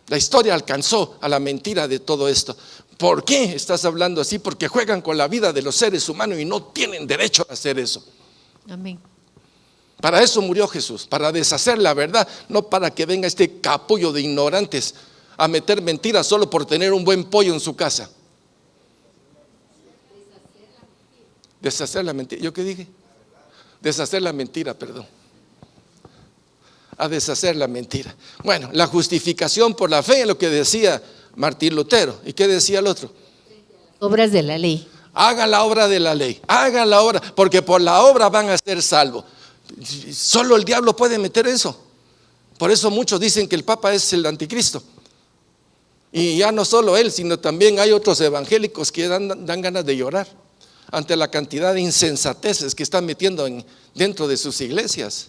La historia alcanzó a la mentira de todo esto. ¿Por qué estás hablando así? Porque juegan con la vida de los seres humanos y no tienen derecho a hacer eso. Amén. Para eso murió Jesús, para deshacer la verdad, no para que venga este capullo de ignorantes a meter mentiras solo por tener un buen pollo en su casa. Deshacer la mentira. ¿Yo qué dije? Deshacer la mentira, perdón. A deshacer la mentira. Bueno, la justificación por la fe es lo que decía Martín Lutero. ¿Y qué decía el otro? Obras de la ley. Haga la obra de la ley. Haga la obra, porque por la obra van a ser salvos. Solo el diablo puede meter eso. Por eso muchos dicen que el Papa es el anticristo. Y ya no solo él, sino también hay otros evangélicos que dan ganas de llorar ante la cantidad de insensateces que están metiendo dentro de sus iglesias.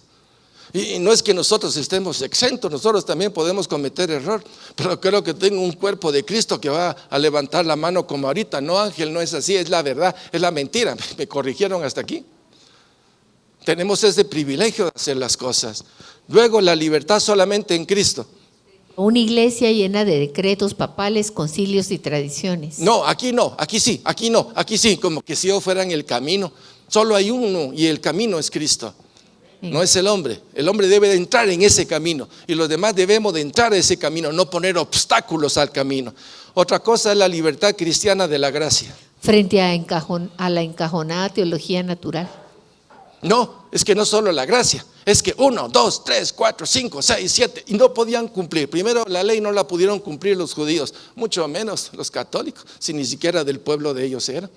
Y no es que nosotros estemos exentos, nosotros también podemos cometer error, pero creo que tengo un cuerpo de Cristo que va a levantar la mano como ahorita. No, Ángel, no es así, es la verdad, es la mentira. Me corrigieron hasta aquí. Tenemos ese privilegio de hacer las cosas. Luego, la libertad solamente en Cristo. Una iglesia llena de decretos papales, concilios y tradiciones. No, aquí no, aquí sí, aquí no, aquí sí, como que si yo fuera en el camino. Solo hay uno y el camino es Cristo. No es el hombre. El hombre debe de entrar en ese camino y los demás debemos de entrar a ese camino, no poner obstáculos al camino. Otra cosa es la libertad cristiana de la gracia. Frente a la encajonada teología natural. No, es que no solo la gracia, es que 1, 2, 3, 4, 5, 6, 7 y no podían cumplir. Primero, la ley no la pudieron cumplir los judíos, mucho menos los católicos, si ni siquiera del pueblo de ellos era.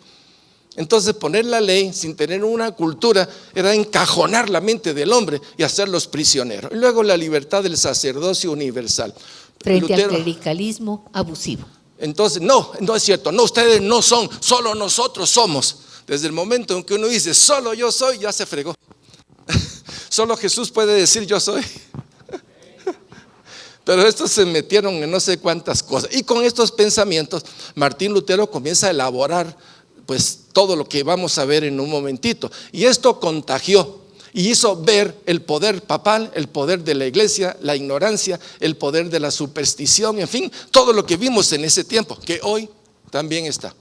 Entonces poner la ley sin tener una cultura era encajonar la mente del hombre y hacerlos prisioneros. Y luego la libertad del sacerdocio universal. Frente al clericalismo abusivo. Entonces, no es cierto, no, ustedes no son, solo nosotros somos. Desde el momento en que uno dice, solo yo soy, ya se fregó. Solo Jesús puede decir, yo soy. Pero estos se metieron en no sé cuántas cosas. Y con estos pensamientos, Martín Lutero comienza a elaborar pues todo lo que vamos a ver en un momentito. Y esto contagió y hizo ver el poder papal, el poder de la iglesia, la ignorancia, el poder de la superstición, en fin, todo lo que vimos en ese tiempo, que hoy también está.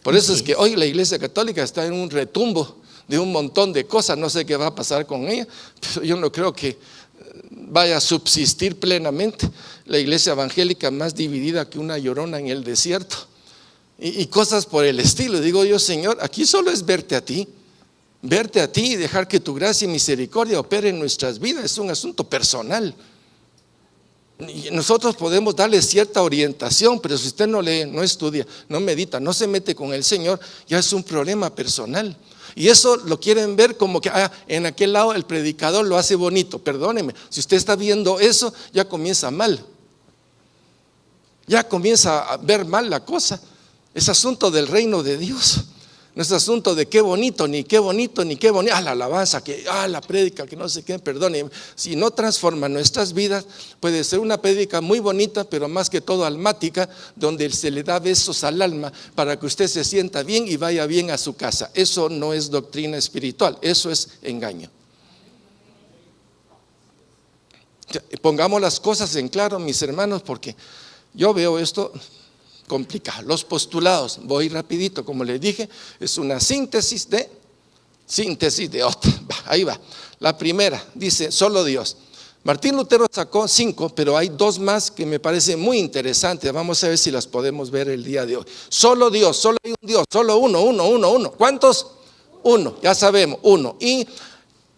Por eso es que hoy la iglesia católica está en un retumbo de un montón de cosas. No sé qué va a pasar con ella, pero yo no creo que vaya a subsistir plenamente. La iglesia evangélica más dividida que una llorona en el desierto y cosas por el estilo. Digo yo, Señor, aquí solo es verte a ti y dejar que tu gracia y misericordia opere en nuestras vidas. Es un asunto personal. Y nosotros podemos darle cierta orientación, pero si usted no lee, no estudia, no medita, no se mete con el Señor, ya es un problema personal. Y eso lo quieren ver como que en aquel lado el predicador lo hace bonito. Perdóneme, si usted está viendo eso, ya comienza mal. Ya comienza a ver mal la cosa. Es asunto del reino de Dios. No es asunto de qué bonito, ni qué bonito, ni qué bonito. La alabanza, la prédica, que no sé qué, perdóneme. Si no transforma nuestras vidas, puede ser una prédica muy bonita, pero más que todo almática, donde se le da besos al alma para que usted se sienta bien y vaya bien a su casa. Eso no es doctrina espiritual, eso es engaño. Pongamos las cosas en claro, mis hermanos, porque yo veo esto complicado. Los postulados, voy rapidito, como les dije, es una síntesis de otra. Ahí va. La primera dice solo Dios. Martín Lutero sacó 5, pero hay 2 más que me parecen muy interesantes. Vamos a ver si las podemos ver el día de hoy. Solo Dios, solo hay un Dios, solo uno. ¿Cuántos? 1, ya sabemos, 1. Y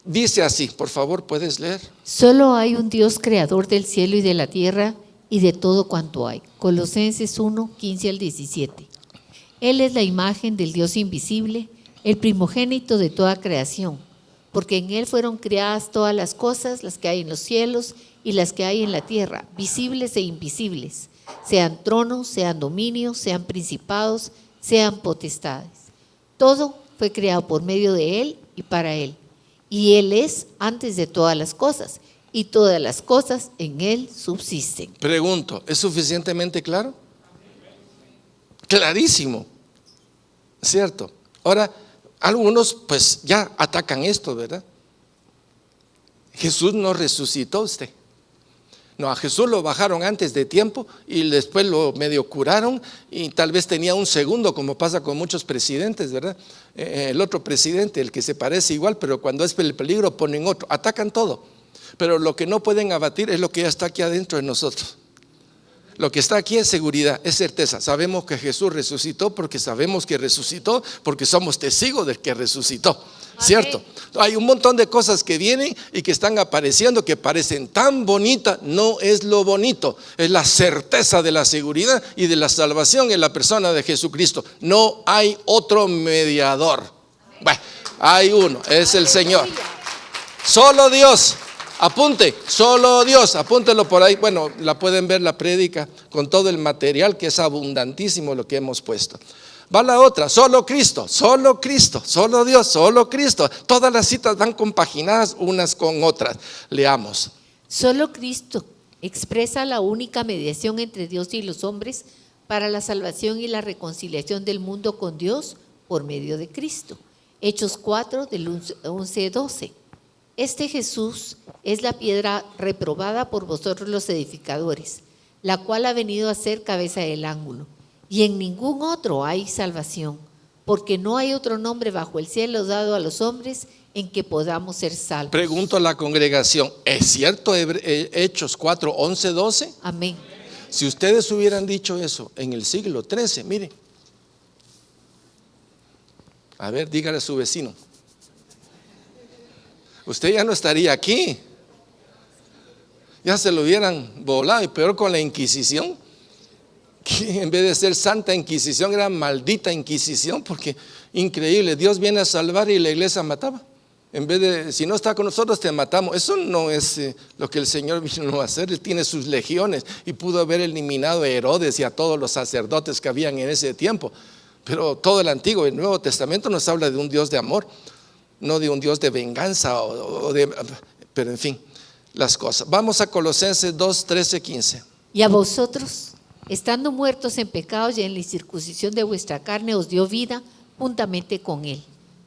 dice así, por favor, ¿puedes leer? Solo hay un Dios creador del cielo y de la tierra y de todo cuanto hay. Colosenses 1, 15 al 17. Él es la imagen del Dios invisible, el primogénito de toda creación, porque en Él fueron creadas todas las cosas, las que hay en los cielos y las que hay en la tierra, visibles e invisibles, sean tronos, sean dominios, sean principados, sean potestades. Todo fue creado por medio de Él y para Él. Y Él es antes de todas las cosas, y todas las cosas en Él subsisten. Pregunto, ¿es suficientemente claro? Clarísimo, ¿cierto? Ahora, algunos pues ya atacan esto, ¿verdad? Jesús no resucitó usted. No, a Jesús lo bajaron antes de tiempo y después lo medio curaron y tal vez tenía un segundo, como pasa con muchos presidentes, ¿verdad? El otro presidente, el que se parece igual, pero cuando es el peligro ponen otro, atacan todo. Pero lo que no pueden abatir es lo que ya está aquí adentro de nosotros. Lo que está aquí es seguridad, es certeza. Sabemos que Jesús resucitó porque sabemos que resucitó, porque somos testigos de que resucitó, ¿cierto? Hay un montón de cosas que vienen y que están apareciendo que parecen tan bonitas. No es lo bonito, es la certeza de la seguridad y de la salvación en la persona de Jesucristo. No hay otro mediador. Bueno, hay uno, es el Señor. Solo Dios. Apunte, solo Dios, apúntelo por ahí. Bueno, la pueden ver la prédica con todo el material, que es abundantísimo lo que hemos puesto. Va la otra, solo Cristo, solo Dios, solo Cristo. Todas las citas van compaginadas unas con otras. Leamos. Solo Cristo expresa la única mediación entre Dios y los hombres para la salvación y la reconciliación del mundo con Dios por medio de Cristo. Hechos 4 del 11-12. Este Jesús es la piedra reprobada por vosotros los edificadores, la cual ha venido a ser cabeza del ángulo. Y en ningún otro hay salvación, porque no hay otro nombre bajo el cielo dado a los hombres en que podamos ser salvos. Pregunto a la congregación, ¿es cierto Hechos 4, 11, 12? Amén. Si ustedes hubieran dicho eso en el siglo XIII, mire. A ver, dígale a su vecino. Usted ya no estaría aquí. Ya se lo hubieran volado, y peor con la Inquisición, que en vez de ser Santa Inquisición era maldita Inquisición, porque increíble, Dios viene a salvar y la iglesia mataba. En vez de, si no está con nosotros te matamos. Eso no es lo que el Señor vino a hacer. Él tiene sus legiones y pudo haber eliminado a Herodes y a todos los sacerdotes que habían en ese tiempo. Pero todo el Antiguo y el Nuevo Testamento nos habla de un Dios de amor, no de un Dios de venganza pero en fin, las cosas. Vamos a Colosenses 2, 13, 15. Y a vosotros, estando muertos en pecados y en la incircuncisión de vuestra carne, os dio vida juntamente con Él,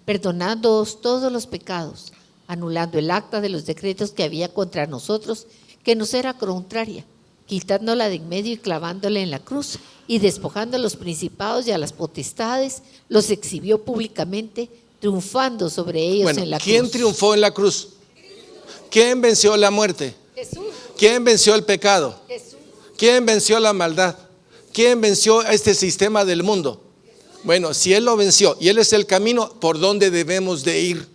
perdonándoos todos los pecados, anulando el acta de los decretos que había contra nosotros, que nos era contraria, quitándola de en medio y clavándola en la cruz, y despojando a los principados y a las potestades, los exhibió públicamente, triunfando sobre ellos en la cruz. ¿Quién triunfó en la cruz? ¿Quién venció la muerte? Jesús. ¿Quién venció el pecado? Jesús. ¿Quién venció la maldad? ¿Quién venció a este sistema del mundo? Bueno, si Él lo venció y Él es el camino, ¿por dónde debemos de ir?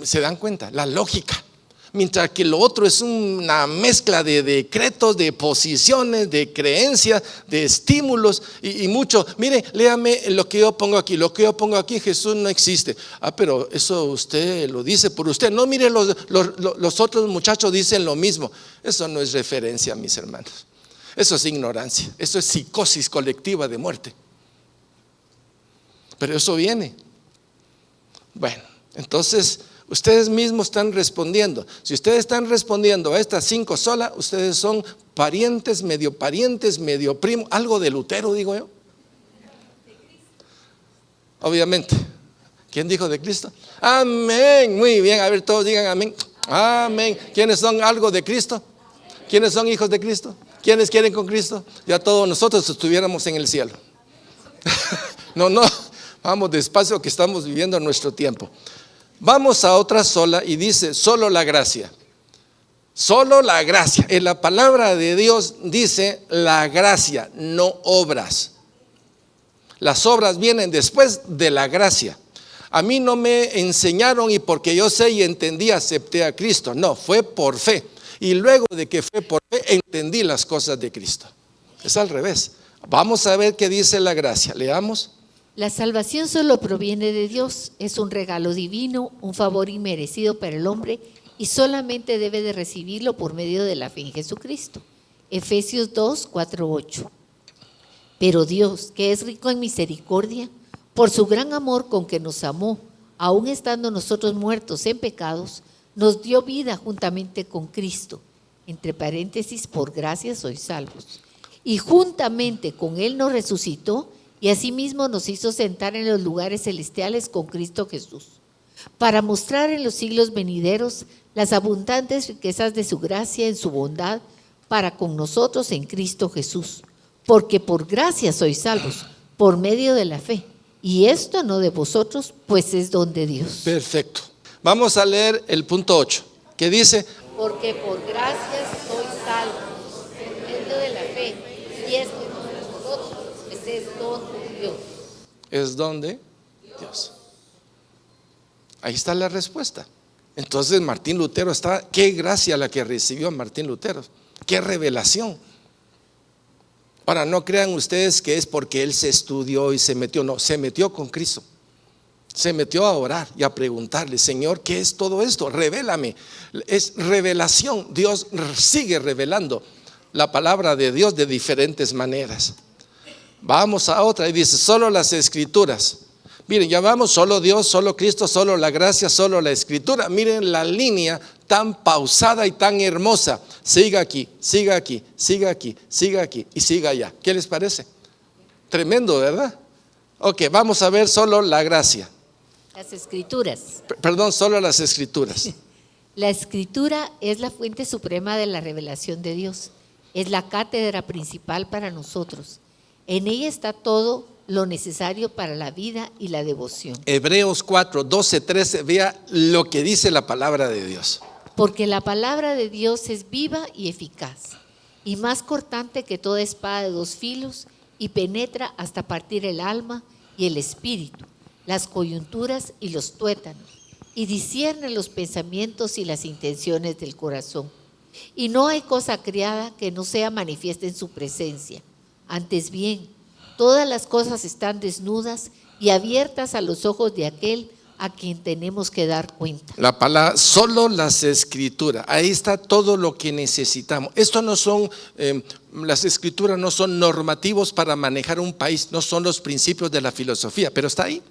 ¿Se dan cuenta? La lógica. Mientras que lo otro es una mezcla de decretos, de posiciones, de creencias, de estímulos y mucho. Mire, léame lo que yo pongo aquí. Lo que yo pongo aquí, Jesús no existe. Pero eso usted lo dice por usted. No, mire, los otros muchachos dicen lo mismo. Eso no es referencia, mis hermanos. Eso es ignorancia. Eso es psicosis colectiva de muerte. Pero eso viene. Bueno, entonces ustedes mismos están respondiendo. Si ustedes están respondiendo a estas 5 solas, ustedes son parientes, medio primo, algo de Lutero, digo yo. Obviamente. ¿Quién dijo de Cristo? Amén. Muy bien, a ver, todos digan amén. Amén. ¿Quiénes son algo de Cristo? ¿Quiénes son hijos de Cristo? ¿Quiénes quieren con Cristo? Ya todos nosotros estuviéramos en el cielo. No, vamos despacio que estamos viviendo nuestro tiempo. Vamos a otra sola y dice solo la gracia. Solo la gracia. En la palabra de Dios dice la gracia, no obras. Las obras vienen después de la gracia. A mí no me enseñaron y porque yo sé y entendí acepté a Cristo. No, fue por fe. Y luego de que fue por fe entendí las cosas de Cristo. Es al revés. Vamos a ver qué dice la gracia. Leamos. La salvación solo proviene de Dios, es un regalo divino, un favor inmerecido para el hombre y solamente debe de recibirlo por medio de la fe en Jesucristo. Efesios 2, 4, 8. Pero Dios, que es rico en misericordia, por su gran amor con que nos amó, aun estando nosotros muertos en pecados, nos dio vida juntamente con Cristo. Entre paréntesis, por gracia sois salvos. Y juntamente con Él nos resucitó y asimismo nos hizo sentar en los lugares celestiales con Cristo Jesús, para mostrar en los siglos venideros las abundantes riquezas de su gracia en su bondad para con nosotros en Cristo Jesús. Porque por gracia sois salvos, por medio de la fe. Y esto no de vosotros, pues es don de Dios. Perfecto. Vamos a leer el punto 8, que dice: porque por gracia sois salvos, por medio de la fe. Y esto no de vosotros, pues es don de Dios. Es don de Dios. Ahí está la respuesta. Entonces Martín Lutero está, qué gracia la que recibió Martín Lutero, qué revelación. Ahora, no crean ustedes que es porque él se estudió y se metió, no, se metió con Cristo. Se metió a orar y a preguntarle: Señor, ¿qué es todo esto? Revélame. Es revelación. Dios sigue revelando la palabra de Dios de diferentes maneras. Vamos a otra y dice: solo las escrituras. Miren, ya vamos, solo Dios, solo Cristo, solo la gracia, solo la escritura. Miren la línea tan pausada y tan hermosa. Siga aquí, siga aquí, siga aquí, siga aquí y siga allá. ¿Qué les parece? Tremendo, ¿verdad? Ok, vamos a ver solo la gracia. Las escrituras. Perdón, solo las escrituras. La escritura es la fuente suprema de la revelación de Dios. Es la cátedra principal para nosotros. En ella está todo lo necesario para la vida y la devoción. Hebreos 4, 12, 13, vea lo que dice la palabra de Dios. Porque la palabra de Dios es viva y eficaz, y más cortante que toda espada de 2 filos, y penetra hasta partir el alma y el espíritu, las coyunturas y los tuétanos, y discierne los pensamientos y las intenciones del corazón. Y no hay cosa criada que no sea manifiesta en su presencia. Antes bien, todas las cosas están desnudas y abiertas a los ojos de aquel a quien tenemos que dar cuenta. La palabra, solo las escrituras, ahí está todo lo que necesitamos. Esto no son, las escrituras no son normativos para manejar un país, no son los principios de la filosofía, pero está ahí.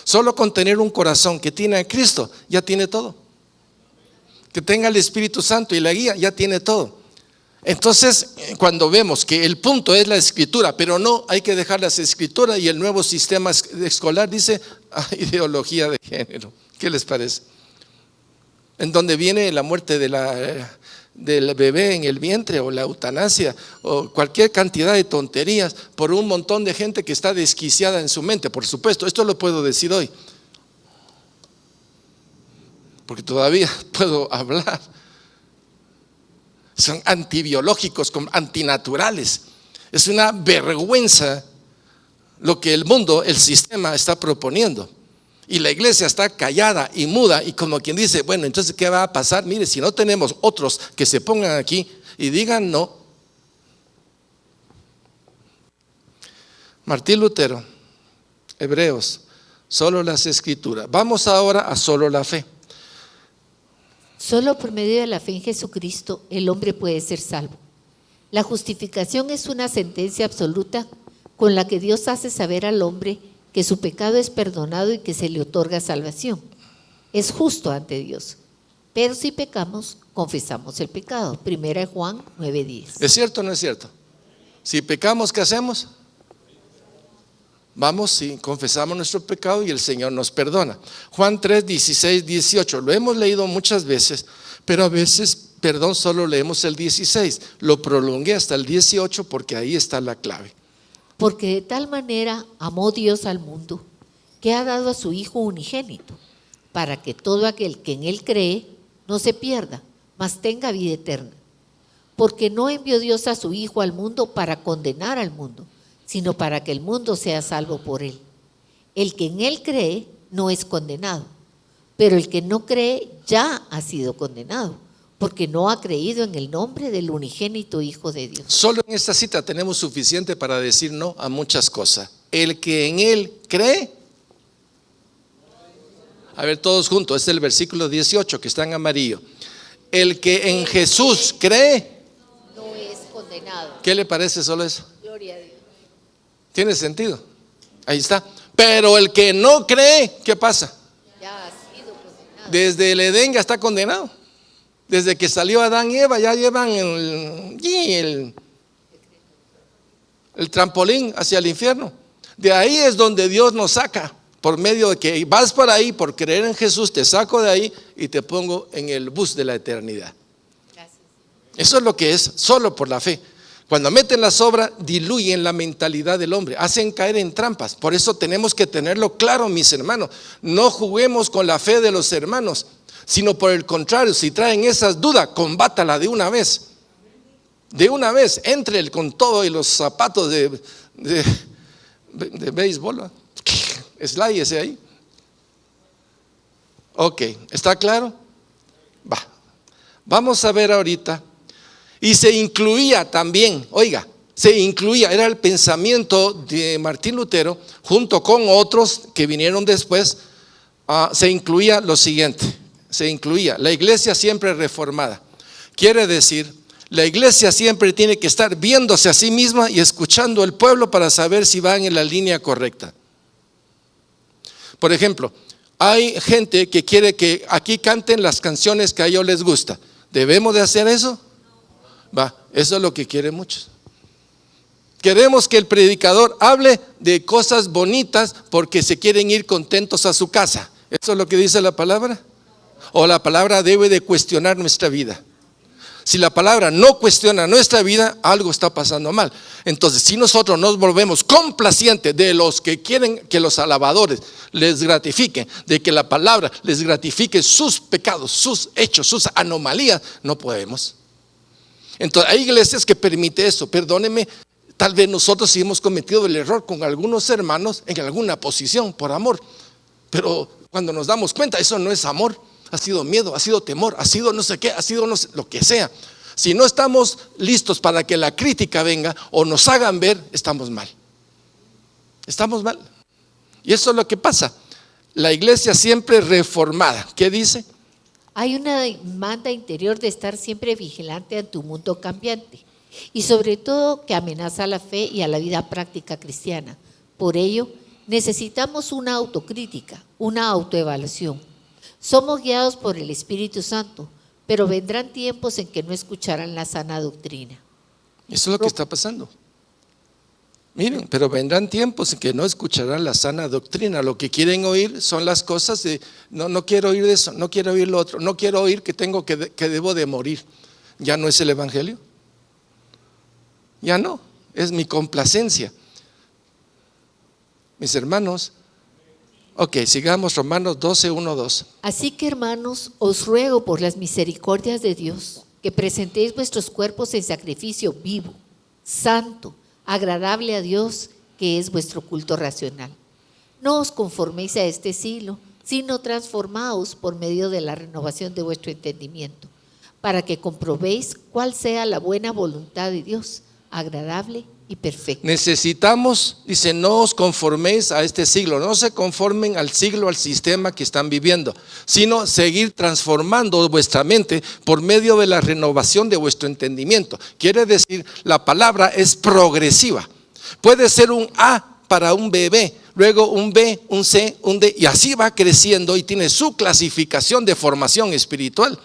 Solo con tener un corazón que tiene a Cristo, ya tiene todo. Que tenga el Espíritu Santo y la guía, ya tiene todo. Entonces, cuando vemos que el punto es la escritura, pero no hay que dejar las escrituras, y el nuevo sistema escolar dice ideología de género. ¿Qué les parece? En donde viene la muerte del bebé en el vientre, o la eutanasia, o cualquier cantidad de tonterías por un montón de gente que está desquiciada en su mente. Por supuesto, esto lo puedo decir hoy, porque todavía puedo hablar. Son antibiológicos, antinaturales. Es una vergüenza lo que el mundo, el sistema está proponiendo. y la iglesia está callada y muda y como quien dice, bueno, entonces ¿qué va a pasar? Mire, si no tenemos otros que se pongan aquí y digan no. Martín Lutero, Hebreos, solo las Escrituras. Vamos ahora a solo la fe. Solo por medio de la fe en Jesucristo el hombre puede ser salvo. La justificación es una sentencia absoluta con la que Dios hace saber al hombre que su pecado es perdonado y que se le otorga salvación. Es justo ante Dios. Pero si pecamos, confesamos el pecado. 1 Juan 9:10. ¿Es cierto o no es cierto? Si pecamos, ¿qué hacemos? Vamos y confesamos nuestro pecado y el Señor nos perdona. Juan 3, 16, 18. Lo hemos leído muchas veces, pero a veces, solo leemos el 16. Lo prolongué hasta el 18 porque ahí está la clave. Porque de tal manera amó Dios al mundo, que ha dado a su Hijo unigénito, para que todo aquel que en Él cree no se pierda, mas tenga vida eterna. Porque no envió Dios a su Hijo al mundo para condenar al mundo, sino para que el mundo sea salvo por Él. El que en Él cree no es condenado, pero el que no cree ya ha sido condenado, porque no ha creído en el nombre del unigénito Hijo de Dios. Solo en esta cita tenemos suficiente para decir no a muchas cosas. El que en Él cree. A ver, todos juntos, este es el versículo 18 que está en amarillo. El que en Jesús cree no es condenado. ¿Qué le parece solo eso? Gloria a Dios. ¿Tiene sentido? Ahí está. Pero el que no cree, ¿qué pasa? Ya ha sido condenado. Desde el Edén ya está condenado. Desde que salió Adán y Eva ya llevan el trampolín hacia el infierno. De ahí es donde Dios nos saca, por medio de que vas por ahí, por creer en Jesús, te saco de ahí y te pongo en el bus de la eternidad. Gracias. Eso es lo que es, solo por la fe. Cuando meten las obras, diluyen la mentalidad del hombre, hacen caer en trampas. Por eso tenemos que tenerlo claro, mis hermanos. No juguemos con la fe de los hermanos, sino por el contrario, si traen esas dudas, combátala de una vez. De una vez, entre con todo y los zapatos de béisbol, ¿no? Sláyese ahí. Ok, ¿está claro? Vamos a ver ahorita. Y se incluía también, era el pensamiento de Martín Lutero, junto con otros que vinieron después, se incluía lo siguiente, la iglesia siempre reformada. Quiere decir, la iglesia siempre tiene que estar viéndose a sí misma y escuchando al pueblo para saber si van en la línea correcta. Por ejemplo, hay gente que quiere que aquí canten las canciones que a ellos les gusta. ¿Debemos de hacer eso? Eso es lo que quieren muchos. Queremos que el predicador hable de cosas bonitas porque se quieren ir contentos a su casa. ¿Eso es lo que dice la palabra? ¿O la palabra debe de cuestionar nuestra vida? Si la palabra no cuestiona nuestra vida, algo está pasando mal. Entonces, si nosotros nos volvemos complacientes de los que quieren que los alabadores les gratifiquen, de que la palabra les gratifique sus pecados, sus hechos, sus anomalías, no podemos. Entonces hay iglesias que permiten eso. Perdónenme, tal vez nosotros sí hemos cometido el error con algunos hermanos en alguna posición por amor, pero cuando nos damos cuenta, eso no es amor, ha sido miedo, ha sido temor, ha sido no sé qué, ha sido no sé, lo que sea. Si no estamos listos para que la crítica venga o nos hagan ver, estamos mal. Estamos mal. Y eso es lo que pasa. La iglesia siempre reformada, ¿qué dice? Hay una demanda interior de estar siempre vigilante ante un mundo cambiante y sobre todo que amenaza a la fe y a la vida práctica cristiana. Por ello, necesitamos una autocrítica, una autoevaluación. Somos guiados por el Espíritu Santo, pero vendrán tiempos en que no escucharán la sana doctrina. Eso es lo que está pasando. Miren, pero vendrán tiempos en que no escucharán la sana doctrina. Lo que quieren oír son las cosas de, no quiero oír de eso, no quiero oír lo otro, no quiero oír que debo de morir. Ya no es el evangelio. Ya no, es mi complacencia. Mis hermanos, sigamos Romanos 12, 1, 2. Así que, hermanos, os ruego por las misericordias de Dios que presentéis vuestros cuerpos en sacrificio vivo, santo, agradable a Dios, que es vuestro culto racional. No os conforméis a este siglo, sino transformaos por medio de la renovación de vuestro entendimiento, para que comprobéis cuál sea la buena voluntad de Dios, agradable y perfecta. Necesitamos, dice, no os conforméis a este siglo, no se conformen al siglo, al sistema que están viviendo, sino seguir transformando vuestra mente por medio de la renovación de vuestro entendimiento. Quiere decir, la palabra es progresiva. Puede ser un A para un bebé, luego un B, un C, un D, y así va creciendo y tiene su clasificación de formación espiritual.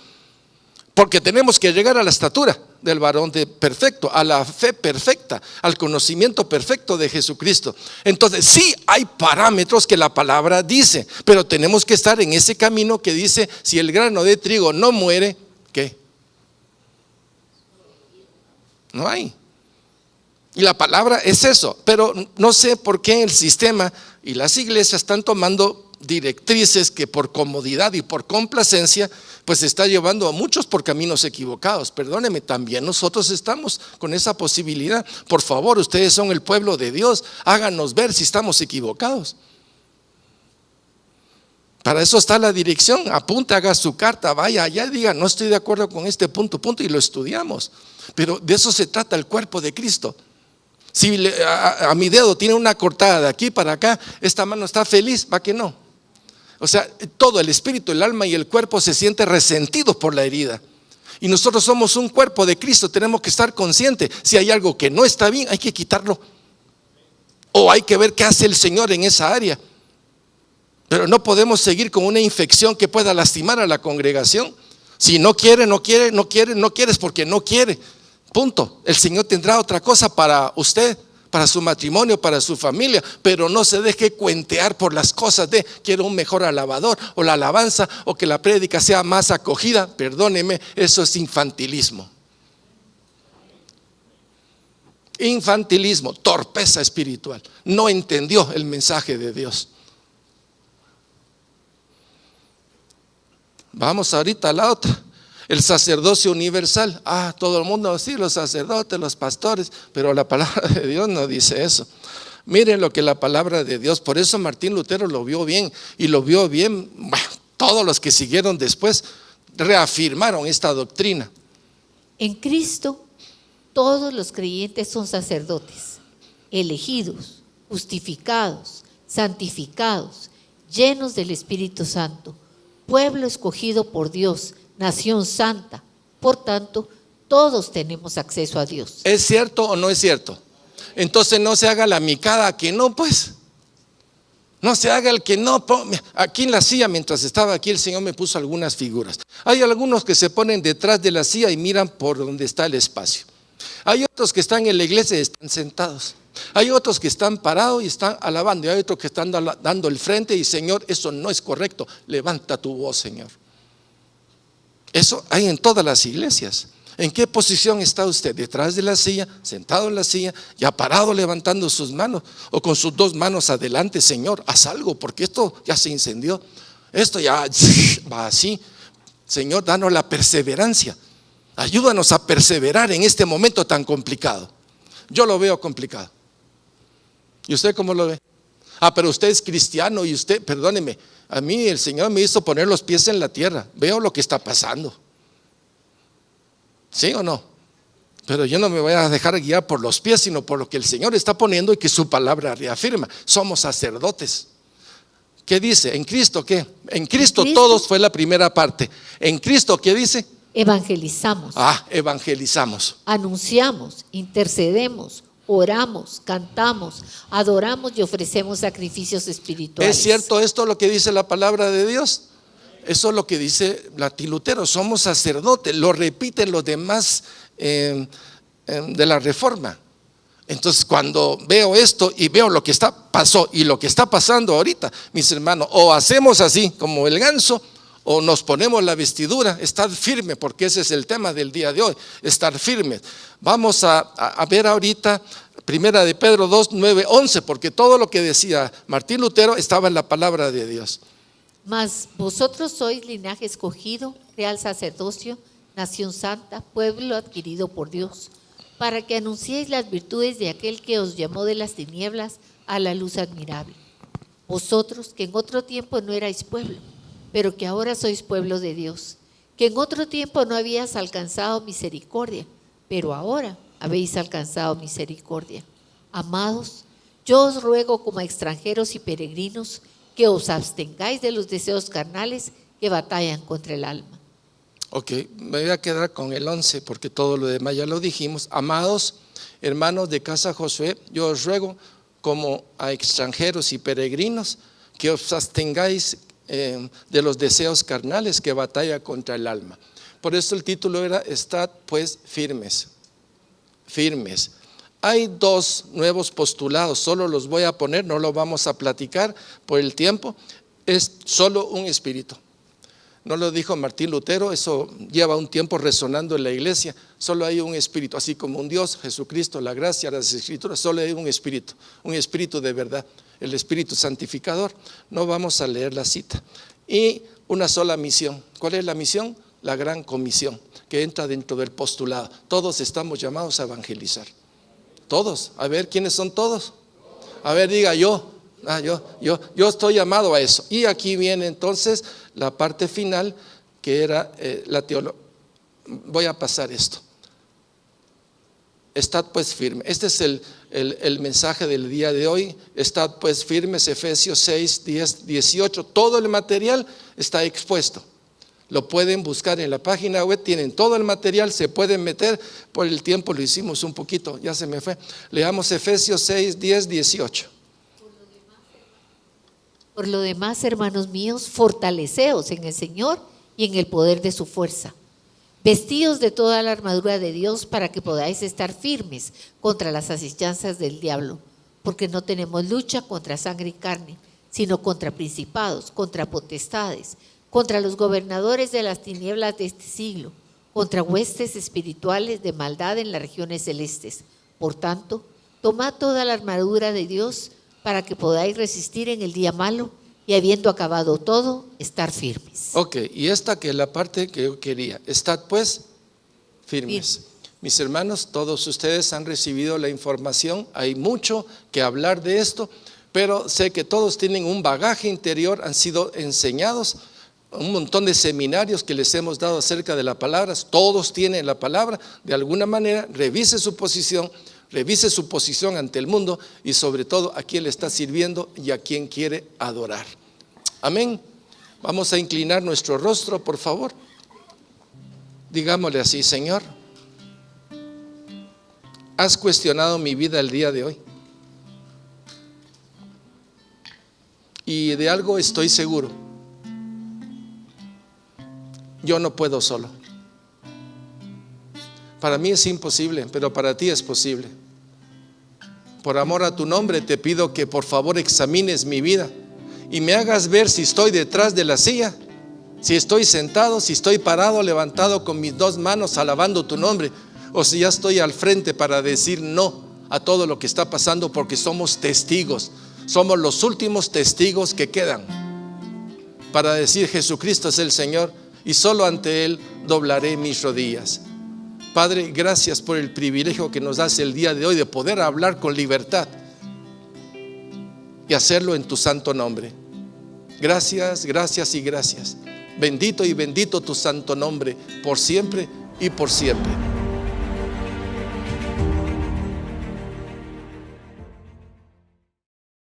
Porque tenemos que llegar a la estatura del varón perfecto, a la fe perfecta, al conocimiento perfecto de Jesucristo. Entonces sí hay parámetros que la palabra dice, pero tenemos que estar en ese camino que dice, si el grano de trigo no muere, ¿qué? No hay. Y la palabra es eso, pero no sé por qué el sistema y las iglesias están tomando directrices que por comodidad y por complacencia pues está llevando a muchos por caminos equivocados. Perdóneme, también nosotros estamos con esa posibilidad. Por favor, ustedes son el pueblo de Dios, háganos ver si estamos equivocados. Para eso está la dirección. Apunte, haga su carta, vaya allá y diga, no estoy de acuerdo con este punto, y lo estudiamos. Pero de eso se trata el cuerpo de Cristo. Si a mi dedo tiene una cortada de aquí para acá, esta mano está feliz, ¿va que no? O sea, todo el espíritu, el alma y el cuerpo se sienten resentidos por la herida. Y nosotros somos un cuerpo de Cristo, tenemos que estar conscientes. Si hay algo que no está bien, hay que quitarlo. O hay que ver qué hace el Señor en esa área. Pero no podemos seguir con una infección que pueda lastimar a la congregación. Si no quiere, no quieres porque no quiere. Punto. El Señor tendrá otra cosa para usted, para su matrimonio, para su familia, pero no se deje cuentear por las cosas de quiero un mejor alabador o la alabanza o que la prédica sea más acogida. Perdóneme, eso es infantilismo. Infantilismo, torpeza espiritual. No entendió el mensaje de Dios. Vamos ahorita a la otra. El sacerdocio universal. Todo el mundo, sí, los sacerdotes, los pastores, pero la palabra de Dios no dice eso. Miren lo que la palabra de Dios, por eso Martín Lutero lo vio bien, y lo vio bien, todos los que siguieron después reafirmaron esta doctrina. En Cristo todos los creyentes son sacerdotes, elegidos, justificados, santificados, llenos del Espíritu Santo, pueblo escogido por Dios, nación santa. Por tanto, todos tenemos acceso a Dios. ¿Es cierto o no es cierto? Entonces no se haga la micada que no, pues. No se haga el que no. Aquí en la silla, mientras estaba aquí, el Señor me puso algunas figuras. Hay algunos que se ponen detrás de la silla y miran por donde está el espacio. Hay otros que están en la iglesia y están sentados. Hay otros que están parados y están alabando. Y hay otros que están dando el frente y Señor, eso no es correcto. Levanta tu voz, Señor. Eso hay en todas las iglesias. ¿En qué posición está usted? ¿Detrás de la silla, sentado en la silla, ya parado levantando sus manos, o con sus dos manos adelante? Señor, haz algo porque esto ya se incendió, esto ya va así. Señor, danos la perseverancia, ayúdanos a perseverar en este momento tan complicado. Yo lo veo complicado. ¿Y usted cómo lo ve? Pero usted es cristiano y usted, perdóneme, a mí el Señor me hizo poner los pies en la tierra. Veo lo que está pasando. ¿Sí o no? Pero yo no me voy a dejar guiar por los pies, sino por lo que el Señor está poniendo y que su palabra reafirma. Somos sacerdotes. ¿Qué dice? ¿En Cristo qué? En Cristo todos fue la primera parte. ¿En Cristo qué dice? Evangelizamos. Evangelizamos. Anunciamos, intercedemos, oramos, cantamos, adoramos y ofrecemos sacrificios espirituales. ¿Es cierto esto lo que dice la palabra de Dios? Eso es lo que dice Martín Lutero. Somos sacerdotes, lo repiten los demás de la Reforma. Entonces cuando veo esto y veo lo que pasó y lo que está pasando ahorita, mis hermanos, o hacemos así como el ganso, o nos ponemos la vestidura, estar firme, porque ese es el tema del día de hoy, estar firmes. Vamos a ver ahorita Primera de Pedro 2, 9, 11, porque todo lo que decía Martín Lutero estaba en la palabra de Dios. Mas vosotros sois linaje escogido, real sacerdocio, nación santa, pueblo adquirido por Dios, para que anunciéis las virtudes de aquel que os llamó de las tinieblas a la luz admirable. Vosotros que en otro tiempo no erais pueblo, pero que ahora sois pueblo de Dios, que en otro tiempo no habías alcanzado misericordia, pero ahora habéis alcanzado misericordia. Amados, yo os ruego como extranjeros y peregrinos que os abstengáis de los deseos carnales que batallan contra el alma. Ok, me voy a quedar con el 11 porque todo lo demás ya lo dijimos. Amados hermanos de casa Josué, yo os ruego como a extranjeros y peregrinos que os abstengáis de los deseos carnales que batalla contra el alma. Por eso el título era Estad pues firmes. Firmes. Hay dos nuevos postulados, solo los voy a poner, no lo vamos a platicar por el tiempo. Es solo un espíritu. No lo dijo Martín Lutero, eso lleva un tiempo resonando en la iglesia. Solo hay un espíritu, así como un Dios, Jesucristo, la gracia, las escrituras, solo hay un espíritu de verdad, el espíritu santificador. No vamos a leer la cita. Y una sola misión. ¿Cuál es la misión? La gran comisión, que entra dentro del postulado. Todos estamos llamados a evangelizar. Todos. A ver, ¿quiénes son todos? A ver, diga yo. Yo estoy llamado a eso. Y aquí viene entonces la parte final, que era la teología. Voy a pasar esto. Estad pues firme. Este es el mensaje del día de hoy. Estad pues firmes, Efesios 6, 10, 18. Todo el material está expuesto. Lo pueden buscar en la página web, tienen todo el material, se pueden meter. Por el tiempo lo hicimos un poquito, ya se me fue. Leamos Efesios 6, 10, 18. Por lo demás, hermanos míos, fortaleceos en el Señor y en el poder de su fuerza. Vestíos de toda la armadura de Dios para que podáis estar firmes contra las asechanzas del diablo, porque no tenemos lucha contra sangre y carne, sino contra principados, contra potestades, contra los gobernadores de las tinieblas de este siglo, contra huestes espirituales de maldad en las regiones celestes. Por tanto, tomad toda la armadura de Dios para que podáis resistir en el día malo y habiendo acabado todo, estar firmes. Ok, y esta que es la parte que yo quería. Estad pues firmes. Mis hermanos, todos ustedes han recibido la información, hay mucho que hablar de esto, pero sé que todos tienen un bagaje interior, han sido enseñados, un montón de seminarios que les hemos dado acerca de la palabra, todos tienen la palabra, de alguna manera, revise su posición ante el mundo y sobre todo a quién le está sirviendo y a quién quiere adorar. Amén. Vamos a inclinar nuestro rostro, por favor. Digámosle así: Señor, has cuestionado mi vida el día de hoy. Y de algo estoy seguro. Yo no puedo solo. Para mí es imposible, pero para ti es posible. Por amor a tu nombre te pido que por favor examines mi vida y me hagas ver si estoy detrás de la silla, si estoy sentado, si estoy parado, levantado con mis dos manos alabando tu nombre, o si ya estoy al frente para decir no a todo lo que está pasando, porque somos testigos, somos los últimos testigos que quedan para decir Jesucristo es el Señor y solo ante Él doblaré mis rodillas. Padre, gracias por el privilegio que nos das el día de hoy de poder hablar con libertad y hacerlo en tu santo nombre. Gracias, gracias y gracias. Bendito y bendito tu santo nombre por siempre y por siempre.